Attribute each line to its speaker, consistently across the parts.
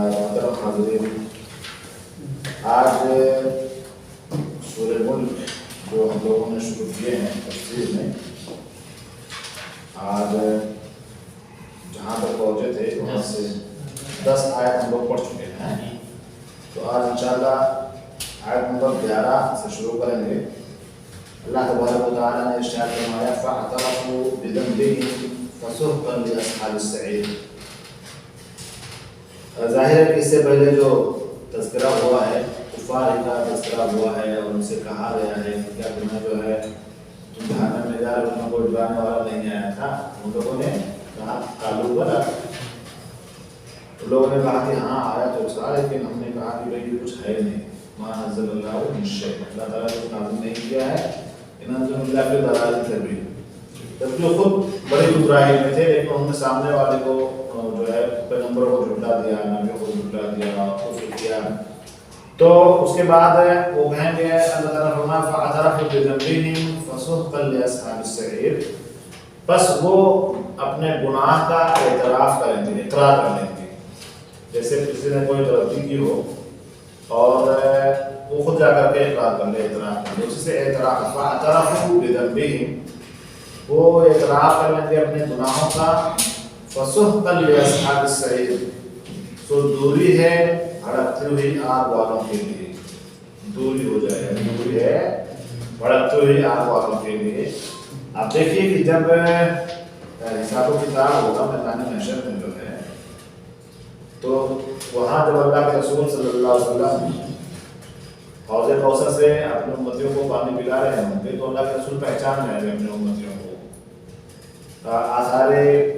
Speaker 1: محترم حاضرین، آج سورہ ملک جو ہم لوگوں نے شروع کیے ہیں تفسیر میں، آج جہاں تک پہنچے تھے وہاں سے 10 آیت ہم لوگ پڑھ چکے ہیں. تو آج انشاءاللہ آیت نمبر 11 سے شروع کریں گے. اللہ تبارک و تعالیٰ نے ارشاد فرمایا فاعترفوا بذنبهم فسحقا لاصحاب السعیر. ظاہر ہے کہ اس سے پہلے جو تذکرہ ہوا ہے کفار کا تذکرہ ہوا ہے اور ان سے کہا گیا ہے کہ کیا تمہیں جو ہے تم جہنم میں جا رہے ہو، کوئی ڈرانے والا نہیں آیا تھا. ان لوگوں نے کہا قالوا بلی، ان لوگوں نے کہا کہ ہاں آیا تو تھا، لیکن ہم نے کہا کہ بھائی یہ کچھ ہے نہیں. ما نزل اللہ من شیء، اللہ تعالیٰ نے کچھ نازل نہیں کیا ہے. ان انتم الا فی ضلال کبیر، جبکہ خود بڑی گمراہی میں تھے، لیکن انہوں نے سامنے والے کو جو ہے پیغمبر کو جھٹلا دیا، نبیوں کو جھٹلا دیا، کفر کیا. تو اس کے بعد وہ کہیں گے اللہ تعالیٰ فرمایا فاعترفوا بذنبهم فسحقا لاصحاب السعیر، بس وہ اپنے گناہ کا اعتراف کریں گے، اقرار کر لیں گے. جیسے کسی نے کوئی غلطی کی ہو اور وہ خود جا کر کے اقرار کر لے، اعتراف کر لے، اسی سے اعتراف فاعترفوا بذنبهم، وہ اعتراف کر لیں گے اپنے گناہوں کا. فسحقا لاصحاب السعیر، سو دوری ہے بھڑکتی ہوئی آگ والوں کے لیے، دوری ہو جائے، دوری ہے بھڑکتی ہوئی آگ والوں کے لیے. آپ دیکھیے کہ جب حساب و کتاب ہوگا میدان محشر میں جو ہے، تو وہاں جب اللہ کے رسول صلی اللہ علیہ وسلم حوض کوثر سے اپنی امتیوں کو پانی پلا رہے ہوں گے، تو اللہ کے رسول پہچان رہے ہیں اپنے امتیوں کو. آثار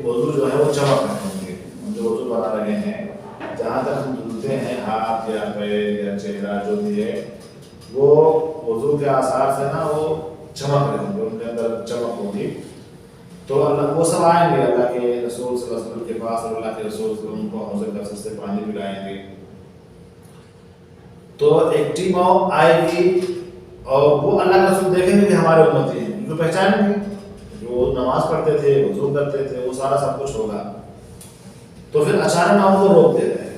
Speaker 1: وضو جو ہے وہ چمک رہے ہوں گے، ہم جو وضو بنا رہے ہیں، جہاں تک ہم دھلتے ہیں ہاتھ یا پیر یا چہرہ جو بھی ہے، وہ وضو کے آثار سے نا وہ چمک رہے ہوں گے، ان کے اندر چمک ہوگی. تو اللہ وہ سب آئیں گے اللہ کے رسول صلی اللہ علیہ وسلم کے پاس، اور اللہ کے رسول ان کو حوض کوثر سے پانی پلائیں گے. تو ایک ٹیم آئے گی اور وہ اللہ کے رسول دیکھیں گے کہ ہمارے امتی ہیں، ان کو پہچانیں گے، جو نماز پڑھتے تھے، وضو کرتے تھے، وہ سارا سب کچھ ہوگا. تو پھر اچانک نہ وہ روک دے رہے ہیں،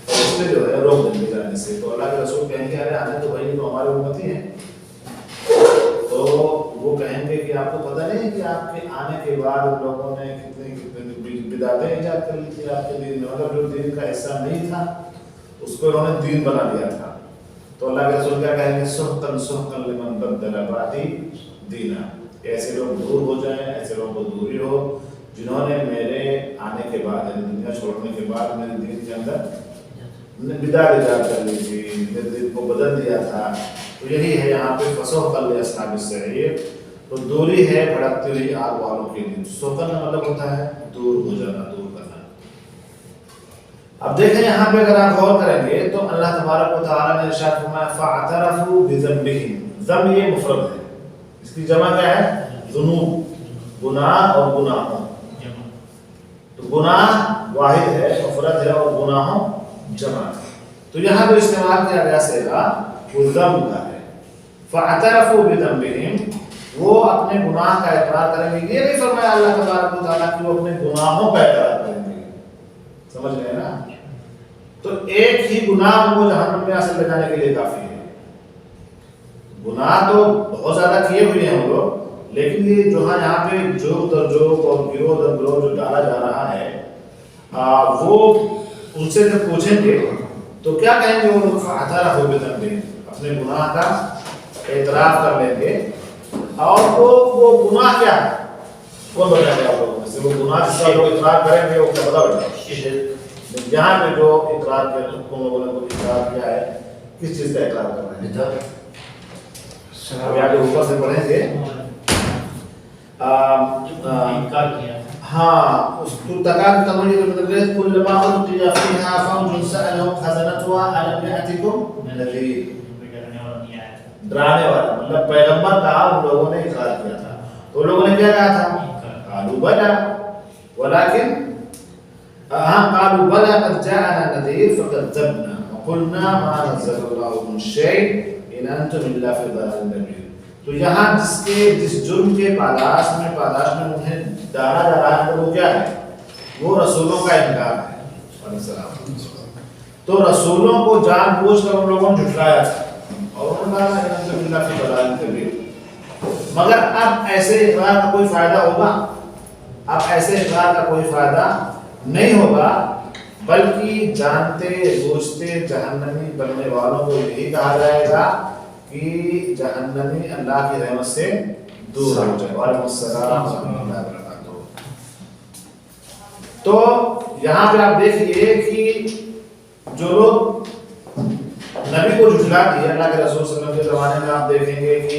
Speaker 1: اور اس میں جو ہے روک دیں گے جانے سے. تو اللہ کے رسول کہیں گے ارے آنے تو بھائی تو ہمارے امتی ہیں. تو وہ کہیں گے کہ آپ کو پتہ نہیں کہ آپ کے آنے کے بعد لوگوں نے کتنی بدعتیں ایجاد کر لی تھی آپ کے دین میں، مگر جو دین کا حصہ نہیں تھا اس کو انہوں نے دین بنا دیا تھا. تو اللہ کے رسول کیا کہیں گے سحقا سحقا لمن بدل بعدی دینا، ایسے لوگ دور ہو جائیں، ایسے لوگوں کو دوری ہو جنہوں نے میرے آنے کے بعد یعنی دنیا چھوڑنے کے بعد میرے دین کے اندر بدعت ایجاد کر لی تھی، میرے دین کو بدل دیا تھا. تو یہی ہے یہاں پہ فسحقا لاصحاب السعیر، تو دوری ہے بھڑکتی ہوئی آگ والوں کے لیے. سحقا کا مطلب ہوتا ہے دور ہو جانا، دور کرنا. اب دیکھیں یہاں پہ اگر آپ غور کریں گے تو اللہ تبارک و تعالیٰ نے ارشاد فرمایا فاعترفوا بذنبهم. ذنب یہ مفرد ہے، اس کی جمع کیا ہے؟ ذنوب، گناہ اور گناہوں. تو گناہ واحد ہے، مفرد ہے، اور گناہوں جمع ہے. تو یہاں پہ استعمال کیا گیا صیغہ وہ ذنب کا ہے. فاعترفوا بذنبهم، وہ اپنے گناہ کا اقرار کریں گے. یہ نہیں فرمایا اللہ تبارک و تعالیٰ کہ وہ اپنے گناہوں کا اقرار کریں گے. سمجھ رہے ہیں نا؟ تو ایک ہی گناہ کو جہنم میں اصل لے جانے کے لیے کافی ہے. گناہ تو بہت زیادہ کیے ہوئے ہیں ہم لوگ، لیکن یہ جو ہے یہاں پہ جوگ در جوگ اور گروہ در گروہ جو ڈالا جا رہا ہے، وہ ان سے جب پوچھیں گے تو کیا کہیں گے؟ وہ لوگ فاعترفوا بذنبهم، اپنے گناہ کا اعتراف کر لیں گے. اور وہ گناہ کیا ہے کون بتائیں گے آپ لوگوں میں سے؟ وہ گناہ جس کا لوگ اقرار کریں گے وہ کیا بتا بتائیں؟ یہاں پہ جو اقرار کیا تم لوگوں نے اقرار کیا ہے، کس چیز کا اقرار کر رہے ہیں؟ اب آگے اوپر سے پڑھیں گے.
Speaker 2: انکار کیا.
Speaker 1: ہاں، اس کو تکاد تمنی کا مطلب ہے کلما القی فیہا فوج سألهم خزنتها الم یأتکم نذیر، ڈرانے والا. مطلب پیغمبر کا ان لوگوں نے اقرار کیا تھا، تو لوگوں نے کیا کہا تھا؟ قالوا بلی ولكن قالوا بلی قد جاءنا نذیر فكذبنا وقلنا ما نزل الله من شيء ان انتم الا في ضلال كبير. تو یہاں جس جرم کے پاداش میں انہیں ڈالا جا رہا ہے وہ کیا ہے؟ وہ رسولوں کا انکار ہے. تو رسولوں کو جان بوجھ کر ان لوگوں نے جھٹلایا تھا اور انہوں نے مگر اب ایسے اقرار کا کوئی فائدہ ہوگا؟ اب ایسے اقرار کا کوئی فائدہ نہیں ہوگا، بلکہ جانتے بوجھتے جہنمی بننے والوں کو یہی کہا جائے گا کہ جہنمی اللہ کی رحمت سے دور ہو جائے. وعلیکم السلام ورحمۃ اللہ وبرکاتہ. تو یہاں پہ آپ دیکھیے کہ جو لوگ نبی کو جھٹلا دیا، اللہ کے رسول صلی اللہ علیہ وسلم کے زمانے میں آپ دیکھیں گے کہ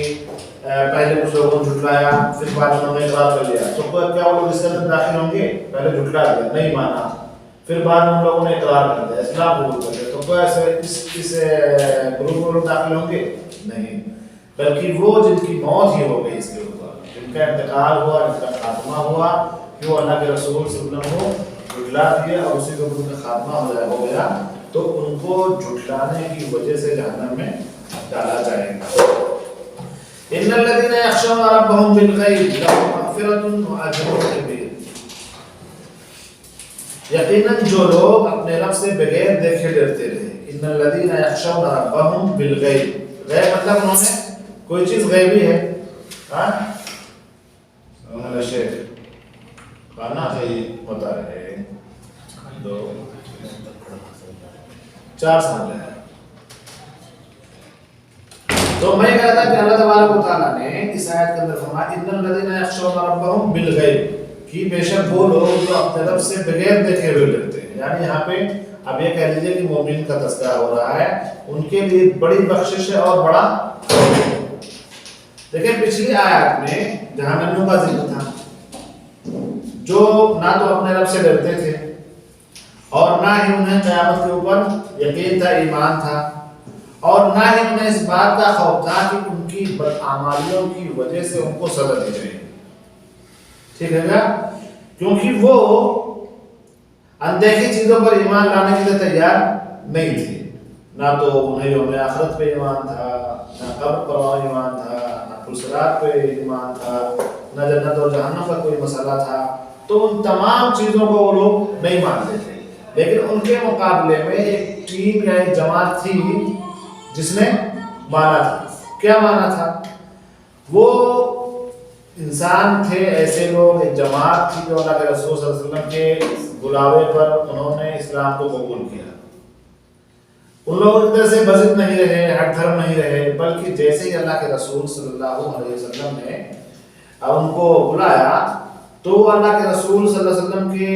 Speaker 1: پہلے کچھ لوگوں نے جھٹلایا، پھر بعد میں انہوں نے اقرار کر لیا. تو کیا وہ لوگ اس کے اندر داخل ہوں گے؟ پہلے جھٹلا دیا، نہیں مانا، پھر بعد میں ان لوگوں نے اقرار کر دیا، اسلام قبول کر لیا. تو کیا ایسے اس گروپ میں لوگ داخل ہوں گے؟ نہیں، بلکہ وہ جن کی موت ہی ہو گئی اس کے اوپر، جن کا انتقال ہوا، جن کا خاتمہ ہوا، کہ وہ اللہ کے رسول صلی اللہ علیہ وسلم کو جھٹلا دیا اور اسی کو ان کا خاتمہ ہو گیا، تو ان کو جھٹلانے کی وجہ سے جہنم میں ڈالا جائے گا. ان الذين يخشون ربهم بالغیب لهم مغفرة واجر کبیر. یقیناً جو لوگ اپنے رب سے بغیر دیکھے ڈرتے رہے. ان الذين يخشون ربهم بالغیب، غیب مطلب انہوں نے کوئی چیز غیبی ہے. ہاں شیخ کھانا بتا رہے 4 سال ہے. تو میں کہا تھا کہ اللہ تبارک و تعالیٰ نے اس آیت کے اندر فرمایا ان الذین یخشون ربهم بالغیب، کہ بے شک وہ لوگ جو اپنے رب سے بغیر دیکھے ہوئے ڈرتے ہیں. یعنی یہاں پہ اب یہ کہہ لیجیے کہ مومن کا تذکرہ ہو رہا ہے، ان کے لیے بڑی بخشش ہے اور بڑا. دیکھیں پچھلی آیات میں جہنمیوں کا ذکر تھا جو نہ تو اپنے رب سے ڈرتے تھے اور نہ ہی انہیں قیامت کے اوپر یقین تھا، ایمان تھا، اور نہ ہی انہیں اس بات کا خوف تھا کہ ان کی بدعمالیوں کی وجہ سے ان کو سزا دی جائے. ٹھیک ہے نا؟ کیونکہ وہ اندیکھی چیزوں پر ایمان لانے کے لیے تیار نہیں تھے. نہ تو انہیں یوم آخرت پہ ایمان تھا، نہ قبر پر ایمان تھا، نہ پرصراط پہ ایمان تھا، نہ جنت اور جہنم کا کوئی مسئلہ تھا. تو ان تمام چیزوں کو وہ لوگ نہیں مانتے تھے. لیکن ان کے مقابلے میں ایک ٹیم یا ایک جماعت تھی جس نے مانا تھا. کیا مانا تھا؟ وہ انسان تھے، ایسے لوگ، ایک جماعت تھی جو اللہ کے رسول صلی اللہ علیہ وسلم کے بلاوے پر انہوں نے اسلام کو قبول کیا. ان لوگوں کی طرح سے بزد نہیں رہے، ہٹ دھرم نہیں رہے، بلکہ جیسے ہی اللہ کے رسول صلی اللہ علیہ وسلم نے ان کو بلایا تو اللہ کے رسول صلی اللہ علیہ وسلم کے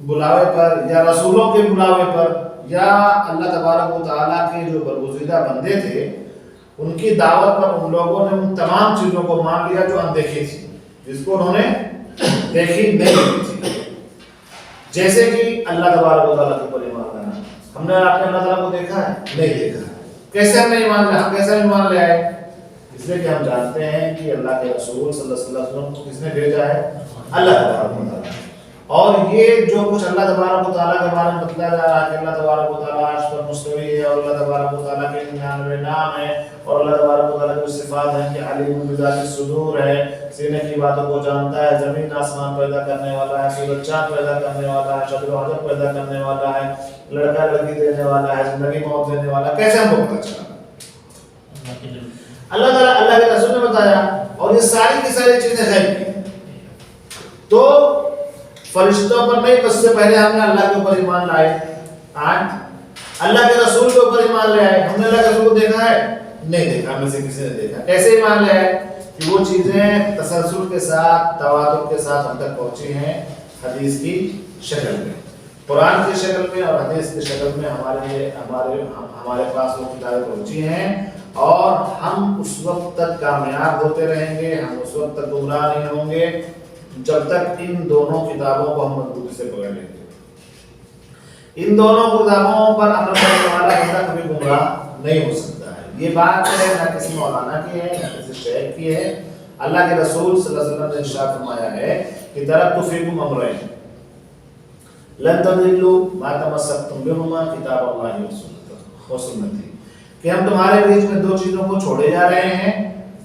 Speaker 1: بلاوے پر یا رسولوں کے بلاوے پر یا اللہ تبارک و تعالیٰ کے جو برگزیدہ بندے تھے ان کی دعوت پر ان لوگوں نے ان تمام چیزوں کو مان لیا جو اندیکھی تھی، جس کو انہوں نے دیکھی نہیں تھی. جیسے کہ اللہ تبارک و تعالیٰ کے اوپر ایمان لانا. ہم نے آپ نے اللہ تعالیٰ کو دیکھا ہے؟ نہیں دیکھا. کیسے ہم نے ایمان لیا؟ ہم کیسے ایمان لے آئے؟ اس لیے کہ ہم جانتے ہیں کہ اللہ کے رسول صلی اللہ علیہ وسلم کو کس نے بھیجا ہے؟ اللہ تبارک و تعالیٰ. اور یہ جو کچھ اللہ تبارک و تعالیٰ کے بارے میں بتلایا جا رہا ہے کہ اللہ تبارک و تعالیٰ عرش پر مستوی ہے اور اللہ تبارک و تعالیٰ کے 99 نام ہیں اور اللہ تبارک و تعالیٰ کی صفات ہیں کہ علیم بذات الصدور ہے، سینے کی باتوں کو جانتا ہے، زمین آسمان پیدا کرنے والا ہے، سورج چاند پیدا کرنے والا ہے، شجر و حجر پیدا کرنے والا ہے، لڑکا لڑکی دینے والا ہے، زندگی موت دینے والا ہے. کیسے ہم کو پتہ چلا؟ اللہ تعالیٰ اللہ کے رسول نے بتایا. اور یہ ساری کی ساری چیزیں غیب کی. تو فرشتوں پر نہیں، بس سے پہلے ہم نے اللہ کے اوپر ایمان لائے. اللہ کے رسول کے اوپر ایمان لے آئے. ہم نے اللہ کے رسول کو دیکھا ہے؟ نہیں دیکھا. ہم میں سے کسی نے دیکھا. کیسے ایمان لے آئے؟ کہ وہ چیزیں تسلسل کے ساتھ، تواتر کے ساتھ ہم تک پہنچی ہیں حدیث کی شکل میں، قرآن کی شکل میں اور حدیث کی شکل میں ہمارے پاس وہ کتابیں پہنچی ہیں. اور ہم اس وقت تک کامیاب ہوتے رہیں گے، ہم اس وقت تک گمراہ نہیں ہوں گے جب تک ان دونوں کتابوں کو ہم مضبوطی سے پکڑ لیں گے. ان دونوں کتابوں پر عمل کرنے والا بندہ کبھی گمراہ نہیں ہو سکتا ہے. یہ بات ہے نہ کسی مولانا کی ہے نہ کسی شیخ کی ہے. اللہ کے رسول صلی اللہ علیہ وسلم نے ارشاد فرمایا ہے کہ ترکت فیکم امرین لن تضلوا ما تمسکتم بہما کتاب اللہ و سنتی، کہ ہم تمہارے بیچ میں 2 چیزوں کو چھوڑے جا رہے ہیں،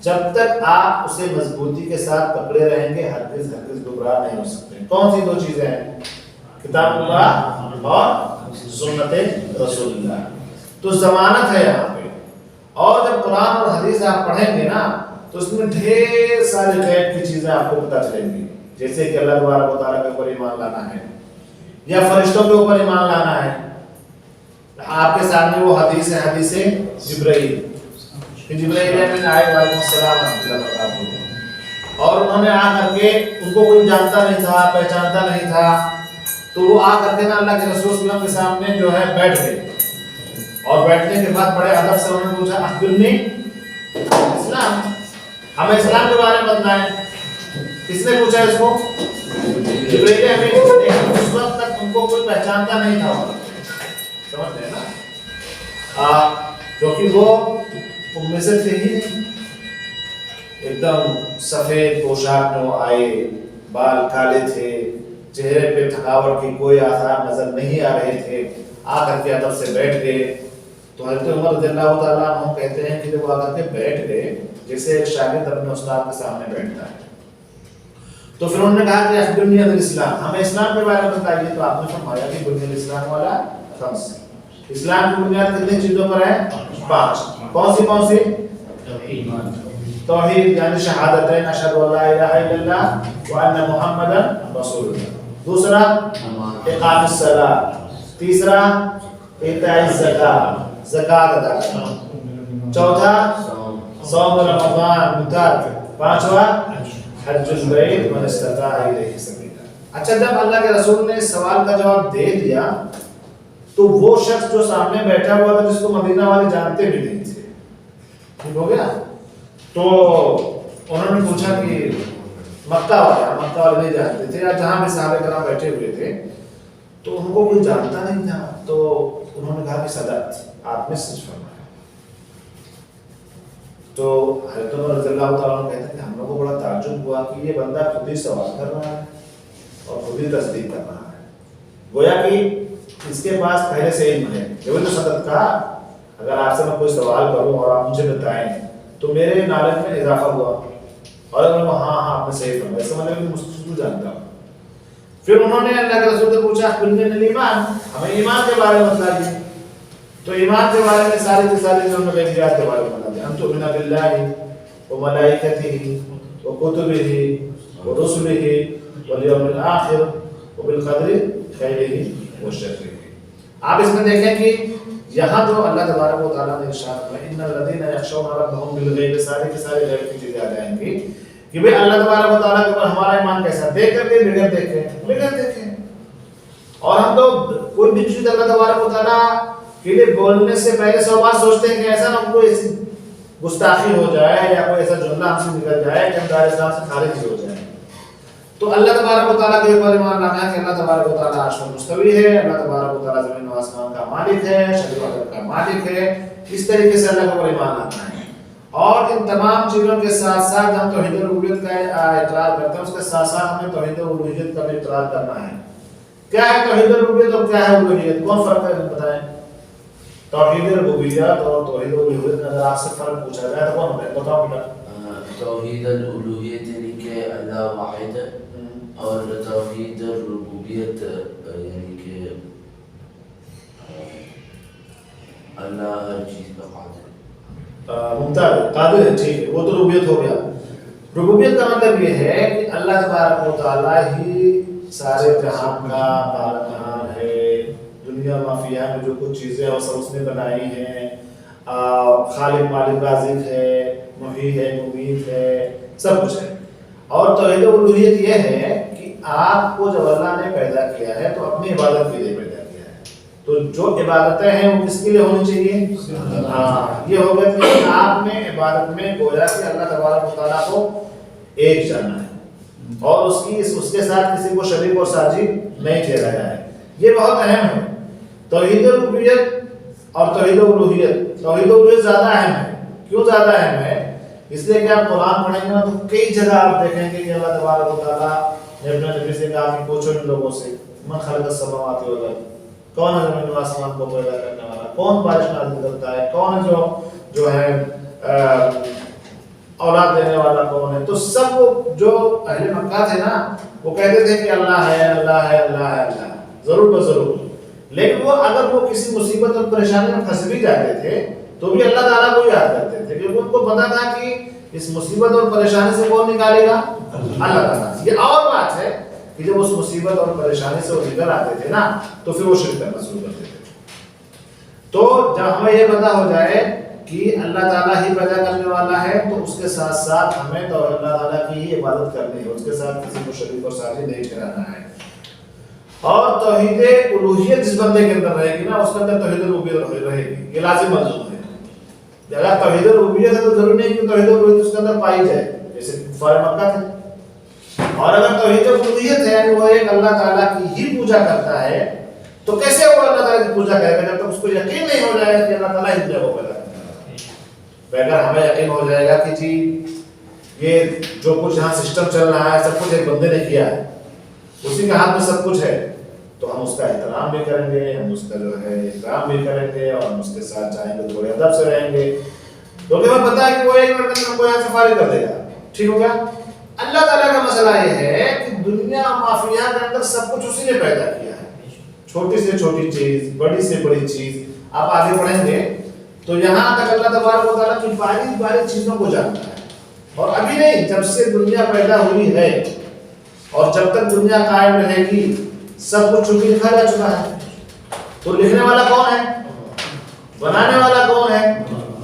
Speaker 1: جب تک آپ اسے مضبوطی کے ساتھ پکڑے رہیں گے ہرگز گمراہ نہیں ہو سکتے. کون سی 2 چیزیں ہیں؟ کتاب اللہ اور سنت رسول اللہ. تو ضمانت ہے یہاں پہ. اور جب قرآن اور حدیث آپ پڑھیں گے نا تو اس میں ڈھیر ساری غیب کی چیزیں آپ کو پتہ چلیں گی، جیسے کہ اللہ تبارک و تعالیٰ کے اوپر ایمان لانا ہے یا فرشتوں کے اوپر ایمان لانا ہے. آپ کے سامنے وہ حدیث ہے، حدیث جبرائیل کہ جبرائیل امین آئے وعلیکم السلام ورحمۃ اللہ وبرکاتہ، اور انہوں نے آ کر کے ان کو کوئی جانتا نہیں تھا، پہچانتا نہیں تھا، تو وہ آ کر کے نا اللہ کے رسول صلی اللہ علیہ وسلم کے سامنے جو ہے بیٹھ گئے، اور بیٹھنے کے بعد بڑے ادب سے انہوں نے پوچھا اخبرنی اسلام، ہمیں اسلام کے بارے میں بتائیں. کس نے پوچھا اس کو؟ جبرائیل امین. اس وقت تک ان کو کوئی پہچانتا نہیں تھا، سمجھ رہے ہیں نا، کیونکہ وہ ان میں سے تھے ہی نہیں. ایک دم سفید پوشاک میں وہ آئے، بال کالے تھے، چہرے پہ تھکاوٹ کی کوئی آثار نظر نہیں آ رہے تھے. آ کر کے ادب سے بیٹھ گئے. تو حضرت عمر رضی اللہ تعالیٰ عنہ کہتے ہیں کہ جب وہ آ کر کے بیٹھ گئے جیسے ایک شاگرد اپنے استاد کے سامنے بیٹھتا ہے، تو پھر انہوں نے کہا کہ اخبرنی عن الاسلام، ہمیں اسلام کے بارے میں بتائیے. تو آپ نے فرمایا کہ بنی الاسلام والا خمس، اسلام کی بنیاد کتنی چیزوں پر ہے؟ 5. کون سی؟ توحید یعنی شہادتین اشہد ان لا الہ الا اللہ وان محمدا رسول اللہ. دوسرا اقام الصلاۃ. تیسرا ایتاء الزکاۃ، زکات ادا کرنا. چوتھا صوم رمضان متعارف. پانچواں حج البیت من استطاع الیہ سبیلا. اچھا، جب اللہ کے رسول نے اس سوال کا جواب دے دیا تو وہ شخص جو سامنے بیٹھا ہوا تھا جس کو مدینہ والے جانتے بھی نہیں تھے، ٹھیک ہو گیا، تو انہوں نے پوچھا کہ مکہ والے نہیں جانتے تھے، یا جہاں بھی صحابہ کرام بیٹھے ہوئے تھے تو ان کو کوئی جانتا نہیں تھا. تو انہوں نے کہا کہ صدقت، آپ نے سچ فرمایا. تو حضرت عمر رضی اللہ تعالیٰ عنہ کہتے ہیں کہ ہم لوگوں کو بڑا تعجب ہوا کہ یہ بندہ خود ہی سوال کر رہا ہے اور خود ہی تصدیق کر رہا ہے، گویا کہ اس کے پاس پہلے سے علم ہے. جو صدقت کہا، اگر آپ سے میں کوئی سوال کروں اور آپ مجھے بتائیں تو میرے نالج میں اضافہ ہوا، اور اگر میں ہاں آپ نے صحیح فرمایا، اس کا مطلب کہ مجھ کو جانتا ہوں. پھر انہوں نے اللہ کے رسول سے پوچھا اخبرنی عن الایمان، ہمیں ایمان کے بارے میں بتائیے. تو ایمان کے بارے میں ساری کی ساری جو انہوں نے غیبیات کے بارے میں بتا دیا. ان تؤمن باللہ وملائکتہ وکتبہ ورسلہ والیوم الآخر وبالقدر خیرہ وشرہ. آپ اس میں دیکھیں کہ یہاں جو اللہ تبارک و تعالیٰ نے ارشاد کیا ان الذین یخشون ربهم بالغیب، سارے کی سارے غیب کی چیزیں آ جائیں گی کہ بھئی اللہ تبارک و تعالیٰ کے اوپر ہمارا ایمان کیسا، دیکھ کر کے بغیر دیکھیں. اور ہم تو کوئی بھی چیز اللہ تبارک و تعالیٰ کے لیے بولنے سے پہلے 100 بار سوچتے ہیں کہ ایسا نہ کوئی ایسی گستاخی ہو جائے یا کوئی ایسا جملہ ہم سے نکل جائے کہ ہم دار اسلام سے خارج ہی ہو جائیں. تو اللہ تبارک و تعالیٰ کے اوپر ایمان لانا ہے کہ اللہ تبارک و تعالیٰ عرش پر مستوی ہے، اللہ تبارک و تعالیٰ زمین و آسمان کا مالک ہے، شجر و حجر کا مالک ہے. اس طریقے سے اللہ کے اوپر ایمان لانا ہے. اور ان تمام چیزوں کے ساتھ ساتھ ہم توحید ربوبیت کا اقرار کرتے ہیں، اس کے ساتھ ساتھ ہمیں توحید الوہیت کا بھی اقرار کرنا ہے. کیا ہے توحید ربوبیت اور کیا ہے الوہیت؟ کون فرق ہے بتائیں؟ توحید ربوبیت اور توحید الوہیت میں اگر آپ سے فرق پوچھا جائے تو کون ہے؟ بتاؤ بیٹا.
Speaker 3: توحید الالوہیت یعنی کہ اللہ واحد ہے، اور توحید الربوبیت یعنی کہ اللہ ہر چیز کا قادر ہے.
Speaker 1: ممتاز، قادر ہے، ٹھیک ہے، وہ تو ربوبیت ہو گیا. ربوبیت کا مطلب یہ ہے کہ اللہ تبارک و تعالیٰ ہی سارے جہان کا پالنہار ہے. دنیا مافیا میں جو کچھ چیزیں اور سب اس نے بنائی ہیں، خالق مالک رازق ہے، محیی ہے، ممیت ہے، سب کچھ ہے. اور توحید الوہیت یہ ہے کہ آپ کو جب اللہ نے پیدا کیا ہے تو اپنی عبادت کے لیے پیدا کیا ہے. تو جو عبادتیں ہیں وہ کس کے لیے ہونی چاہیے؟ یہ ہوگا کہ آپ نے عبادت میں گویا کہ اللہ تبارک و تعالیٰ کو ایک جانا ہے اور اس کے ساتھ کسی کو شریک اور ساجی نہیں ٹھہرایا ہے. یہ بہت اہم ہے. توحید ربوبیت اور توحید الوہیت. توحید الوہیت زیادہ اہم ہے. کیوں زیادہ اہم ہے؟ اس لیے کہ آپ قرآن پڑھیں گے نا تو کئی جگہ آپ دیکھیں گے کہ اللہ تبارک و تعالیٰ نے اپنے نبی سے کہا کہ پوچھو ان لوگوں سے من خلق السماوات والارض، کون ہے زمین و آسمان کو پیدا کرنے والا، کون بارش نازل کرتا ہے، کون ہے جو ہے اولاد دینے والا کون ہے. تو سب جو اہل مکہ تھے نا وہ کہتے تھے کہ اللہ ہے اللہ ہے اللہ ہے اللہ ہے. ضرور ضرور. لیکن وہ اگر وہ کسی مصیبت اور پریشانی میں پھنس بھی جاتے تھے تو بھی اللہ تعالیٰ کو یاد کرتے تھے کیونکہ ان کو پتا تھا کہ اس مصیبت اور پریشانی سے کون نکالے گا؟ اللہ تعالیٰ. یہ اور بات ہے کہ جب اس مصیبت اور پریشانی سے وہ نکل آتے تھے نا تو پھر وہ شرک کرنا شروع کر دیتے تھے. تو جب ہمیں یہ پتا ہو جائے کہ اللہ تعالیٰ ہی پیدا کرنے والا ہے تو اس کے ساتھ ساتھ ہمیں تو اللہ تعالیٰ کی ہی عبادت کرنی ہے, اس کے ساتھ کسی کو شریک اور ساتھی نہیں ٹھہرانا ہے. اور توحید الوہیت جس بندے کے اندر رہے گی نا اس کے اندر توحید الربوبیت رہے گی, یہ لازم ملزوم ہے. اگر توحید الربوبیت ہے تو ضروری نہیں کہ توحید الوہیت اس کے اندر پائی جائے جیسے کفار مکہ تھے. اور اگر توحید الوہیت ہے یعنی وہ ایک اللہ تعالیٰ کی ہی پوجا کرتا ہے تو کیسے وہ اللہ تعالیٰ کی پوجا کرے گا جب تک اس کو یقین نہیں ہو جائے گا کہ اللہ تعالیٰ ہی دنیا کو پیدا کرتا ہے. اگر ہمیں یقین ہو جائے گا کہ جی یہ جو کچھ یہاں سسٹم چل رہا ہے سب کچھ ایک بندے نے کیا ہے, اسی کے ہاتھ میں سب کچھ ہے, تو ہم اس کا احترام بھی کریں گے, ہم اس کا جو ہے احترام بھی کریں گے اور ہم اس کے ساتھ چاہیں گے تھوڑے ادب سے رہیں گے کیونکہ ہمیں پتا ہے کہ وہ ایک منٹ میں ہم کو یہاں سے فارغ کر دے گا. ٹھیک ہو گیا. اللہ تعالیٰ کا مسئلہ یہ ہے کہ دنیا مافیا کے اندر سب کچھ اسی نے پیدا کیا ہے, چھوٹی سے چھوٹی چیز بڑی سے بڑی چیز. آپ آگے پڑھیں گے تو یہاں تک اللہ تبارک و تعالیٰ کی باریک باریک چیزوں کو جانتا ہے. اور ابھی نہیں, جب سے دنیا پیدا ہوئی ہے اور جب تک دنیا قائم رہے گی سب کچھ چونکہ لکھا جا چکا ہے. تو لکھنے والا کون ہے؟ بنانے والا کون ہے؟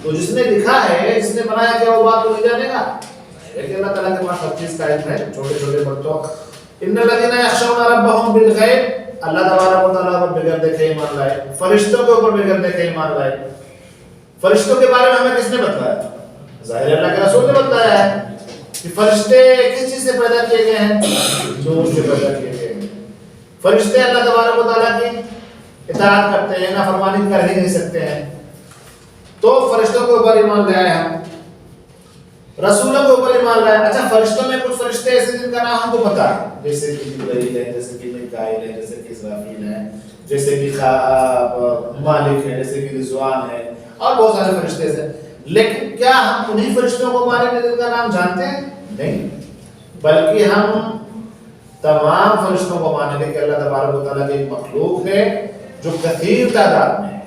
Speaker 1: تو جس نے لکھا ہے جس نے بنایا کیا وہ بات تو نہیں جانے گا. لیکن اللہ تعالیٰ کے پاس ہر چیز کا علم ہے. چھوٹے چھوٹے بچوں ان الذین یخشون ربهم بالغیب, اللہ تبارک و تعالیٰ پر بغیر دیکھے ایمان لائے. فرشتوں کے اوپر بغیر دیکھے ایمان لائے. فرشتوں کے بارے میں ہمیں کس نے بتایا؟ ظاہر اللہ کے رسول نے بتایا ہے کہ فرشتے کس چیز سے پیدا کیے گئے ہیں؟ نور سے پیدا کیے گئے ہیں. فرشتے اللہ تبارک و تعالیٰ کی اطاعت کرتے ہیں, نافرمانی کر ہی نہیں سکتے ہیں. تو فرشتوں کے اوپر ایمان لائے ہم, رسولوں کے اوپر ایمان لائے. اچھا فرشتوں میں کچھ فرشتے ایسے جن کا نام ہم کو پتا ہے جیسے کہ جبرائیل ہے, جیسے کہ میکائیل ہے, جیسے کہ اسرافیل ہے, جیسے کہ مالک ہے, جیسے کہ رضوان ہے اور بہت سارے فرشتے ہیں. لیکن کیا ہم انہی فرشتوں کو بارے میں جن کا نام جانتے ہیں؟ نہیں, بلکہ ہم تمام فرشتوں کو مانیں گے کہ اللہ تبارک و تعالیٰ کی ایک مخلوق ہے جو کثیر تعداد میں ہے,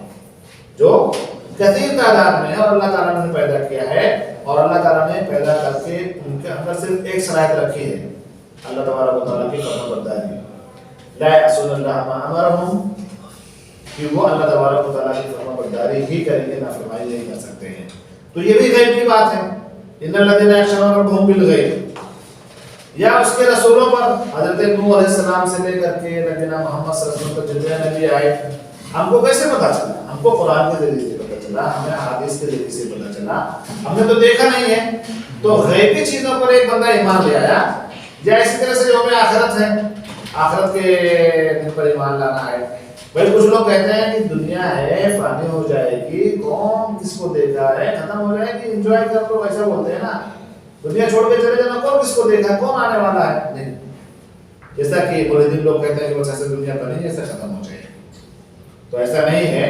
Speaker 1: جو کثیر تعداد میں ہے اور اللہ تعالیٰ نے پیدا کیا ہے. اور اللہ تعالیٰ نے پیدا کر کے ان کے اندر صرف ایک صلاحیت رکھی ہے اللہ تبارک و تعالیٰ کی فرمان برداری, لا یعصون اللہ ما امرهم, کہ وہ اللہ تبارک و تعالیٰ کی فرمان برداری ہی کریں گے, نافرمانی نہیں کر سکتے ہیں. تو یہ بھی غیب کی بات ہے. ان الذین یخشون ربهم بالغیب, یا اس کے رسولوں پر حضرت نوح علیہ السلام سے لے کر کے نبینا محمد صلی اللہ علیہ وسلم تک جتنے نبی آئے ہم کو کیسے پتا چلا؟ ہم کو قرآن کے ذریعے سے پتا چلا, ہمیں احادیث کے ذریعے سے پتا چلا, ہم نے تو دیکھا نہیں ہے. تو غیبی چیزوں پر ایک بندہ ایمان لے آیا, یا اسی طرح سے یوم آخرت ہے, آخرت کے دن پر ایمان لانا ہے. بھائی کچھ لوگ کہتے ہیں کہ دنیا ہے فانی ہو جائے گی, کون کس کو دیکھا ہے, ختم ہو جائے گی, انجوائے کر لو, ایسا بولتے ہیں نا. دنیا چھوڑ کے چلے جانا, کون کس کو دیکھا, کون آنے والا ہے. نہیں, جیسا کہ بڑے دن لوگ کہتے ہیں کہ بس ایسے دنیا بنی ایسا ختم ہو جائے گی, تو ایسا نہیں ہے.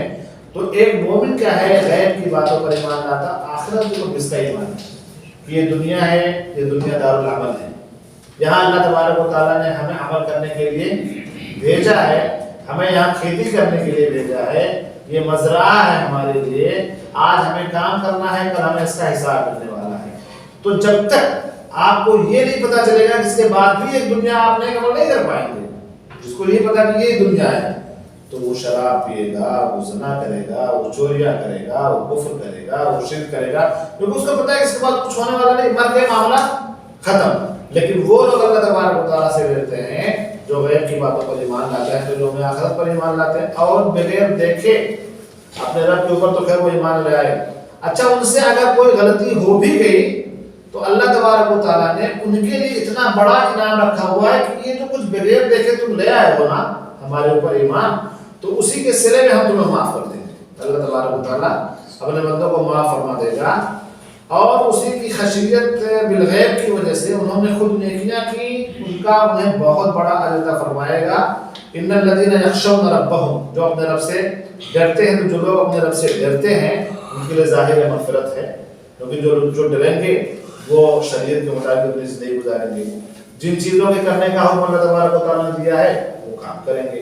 Speaker 1: تو ایک مومن کیا ہے, غیب کی باتوں پر ایمان لاتا, آخرت کو کس کا ایمان کہ یہ دنیا ہے, یہ دنیا دارالعمل ہے. یہاں اللہ تبارک و تعالیٰ نے ہمیں عمل کرنے کے لیے بھیجا ہے, ہمیں یہاں کھیتی کرنے کے لیے بھیجا ہے. یہ مزرعہ ہے ہمارے لیے, آج ہمیں کام کرنا ہے, کل ہمیں اس کا حساب ملنے والا ہے. تو جب تک آپ کو یہ نہیں پتا چلے گا, اس کے بعد بھی ایک دنیا آپ نے کور نہیں کر پائیں گے. جس کو یہ پتا کہ یہ دنیا ہے تو وہ شراب پیے گا, وہ زنا کرے گا, وہ چوریاں کرے گا, وہ کفر کرے گا, وہ شرک کرے گا, کیونکہ اس کو پتا ہے اس کے بعد کچھ ہونے والا نہیں, مر گئے معاملہ ختم. لیکن وہ لوگ اللہ تبارک و تعالیٰ سے ڈرتے ہیں جو غیب کی باتوں پر ایمان لاتے ہیں, جو یوم آخرت پر ایمان لاتے ہیں اور بغیر دیکھے اپنے رب کے اوپر تو خیر وہ ایمان لے آئے. اچھا ان سے اگر کوئی غلطی ہو بھی گئی تو اللہ تبارک و تعالیٰ نے ان کے لیے اتنا بڑا انعام رکھا ہوا ہے کہ یہ جو کچھ بغیر دیکھے تم لے آئے ہو نا ہمارے اوپر ایمان, تو اسی کے صلے میں ہم تمہیں معاف کر دیں گے. اللہ تبارک و تعالیٰ اپنے بندوں کو معاف فرما دے گا. اور اسی کی خشیت بالغیب کی وجہ سے انہوں نے خود نیکیاں کی, ان کا انہیں بہت بڑا اجر عطا فرمائے گا. ان الذین یخشون ربهم, جو اپنے رب سے ڈرتے ہیں, تو جو لوگ اپنے رب سے ڈرتے ہیں ان کے لیے ظاہر مغفرت ہے, کیونکہ جو ڈریں گے وہ شریعت کے مطابق اپنی زندگی گزاریں گے. جن چیزوں کے کرنے کا حکم اللہ تبارک و تعالیٰ نے دیا ہے وہ کام کریں گے,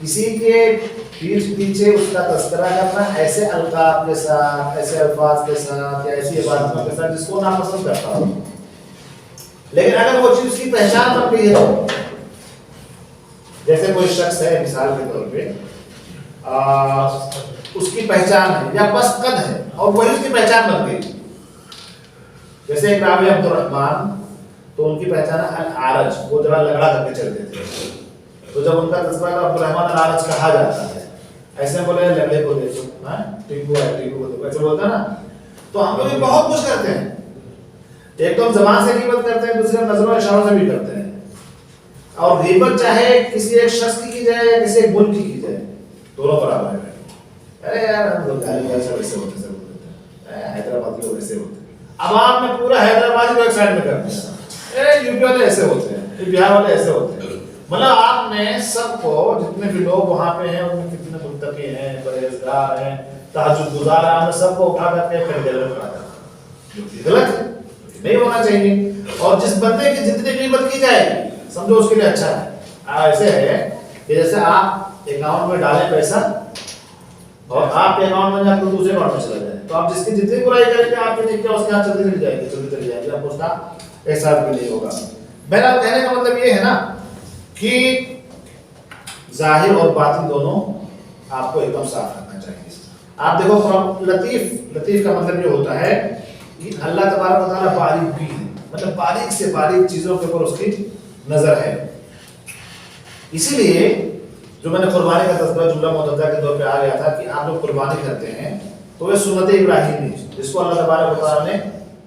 Speaker 1: کسی کے پیٹھ پیچھے اس کا تذکرہ کرنا ایسے القاب کے ساتھ، ایسے الفاظ کے ساتھ یا ایسی عبادتوں کے ساتھ جس کو ناپسند کرتا ہو، لیکن اگر وہ چیز اس کی پہچان بن گئی ہے، جیسے کوئی شخص ہے مثال کے طور پہ اس کی پہچان ہے یا بس قد ہے اور وہی اس کی پہچان بن گئی، جیسے ایک راوی عبد الرحمن، تو ان کی پہچان ہے العارج، وہ ذرا لگڑا کر کے چلتے تھے، تو جب ان کا تذکرہ عبد الرحمن العارج کہا جاتا ہے، ایسے بولے لگڑے کو دیکھو، ٹیپو ہے ٹیپو کو دیکھو، ایسے بولتا نا، تو ہم لوگ بہت کچھ کرتے ہیں، ایک تو ہم زبان سے غیبت کرتے ہیں، دوسرے ہم نظروں اشاروں سے بھی کرتے ہیں، اور غیبت چاہے کسی ایک شخص کی جائے یا کسی ایک ملک کی جائے، دونوں برابر ہے۔ ارے یار ہم لوگ ایسے ہوتے ہیں، حیدرآباد کے لوگ ایسے ہوتے ہیں، اب آپ نے پورا حیدرآباد کو ایک سائڈ میں کر دیا، یو پی والے ایسے ہوتے ہیں، بہار والے ایسے ہوتے ہیں، مطلب آپ نے سب کو جتنے بھی لوگ وہاں پہ ہیں ان میں کتنے متقی ہیں، پرہیزگار ہیں، تہجد گزار ہیں، آپ نے سب کو اٹھا کر کے پھر جلد میں ڈالا، جو کہ غلط ہے، نہیں ہونا چاہیے، اور جس بندے کی جتنی قیمت کی جائے گی سمجھو اس کے لیے اچھا ہے۔ ایسے ہے کہ جیسے آپ اکاؤنٹ میں ڈالیں پیسہ اور آپ کے اکاؤنٹ میں جا کر دوسرے اکاؤنٹ میں چلا جائے، تو آپ جس کی جتنی برائی کریں گے آپ کی نیکیاں اس کے ہاتھ چلتی چلی جائے گی، چلتی چلی جائے گی، آپ کو اس کا احساس بھی نہیں ہوگا۔ بہرحال کہنے کا مطلب یہ ہے نا کہ ظاہر اور باطن دونوں آپ کو ایک دم صاف رکھنا چاہیے۔ آپ دیکھو لطیف کا مطلب یہ ہوتا ہے کہ اللہ تبارک و تعالیٰ باریک بھی ہے، مطلب باریک سے باریک چیزوں کے اوپر اس کی نظر ہے۔ اسی لیے جو میں نے قربانی کا تذکرہ جملہ متحدہ کے طور پہ آ گیا تھا کہ آپ لوگ قربانی کرتے ہیں تو یہ سنت ابراہیمی جس کو اللہ تبارک و تعالیٰ نے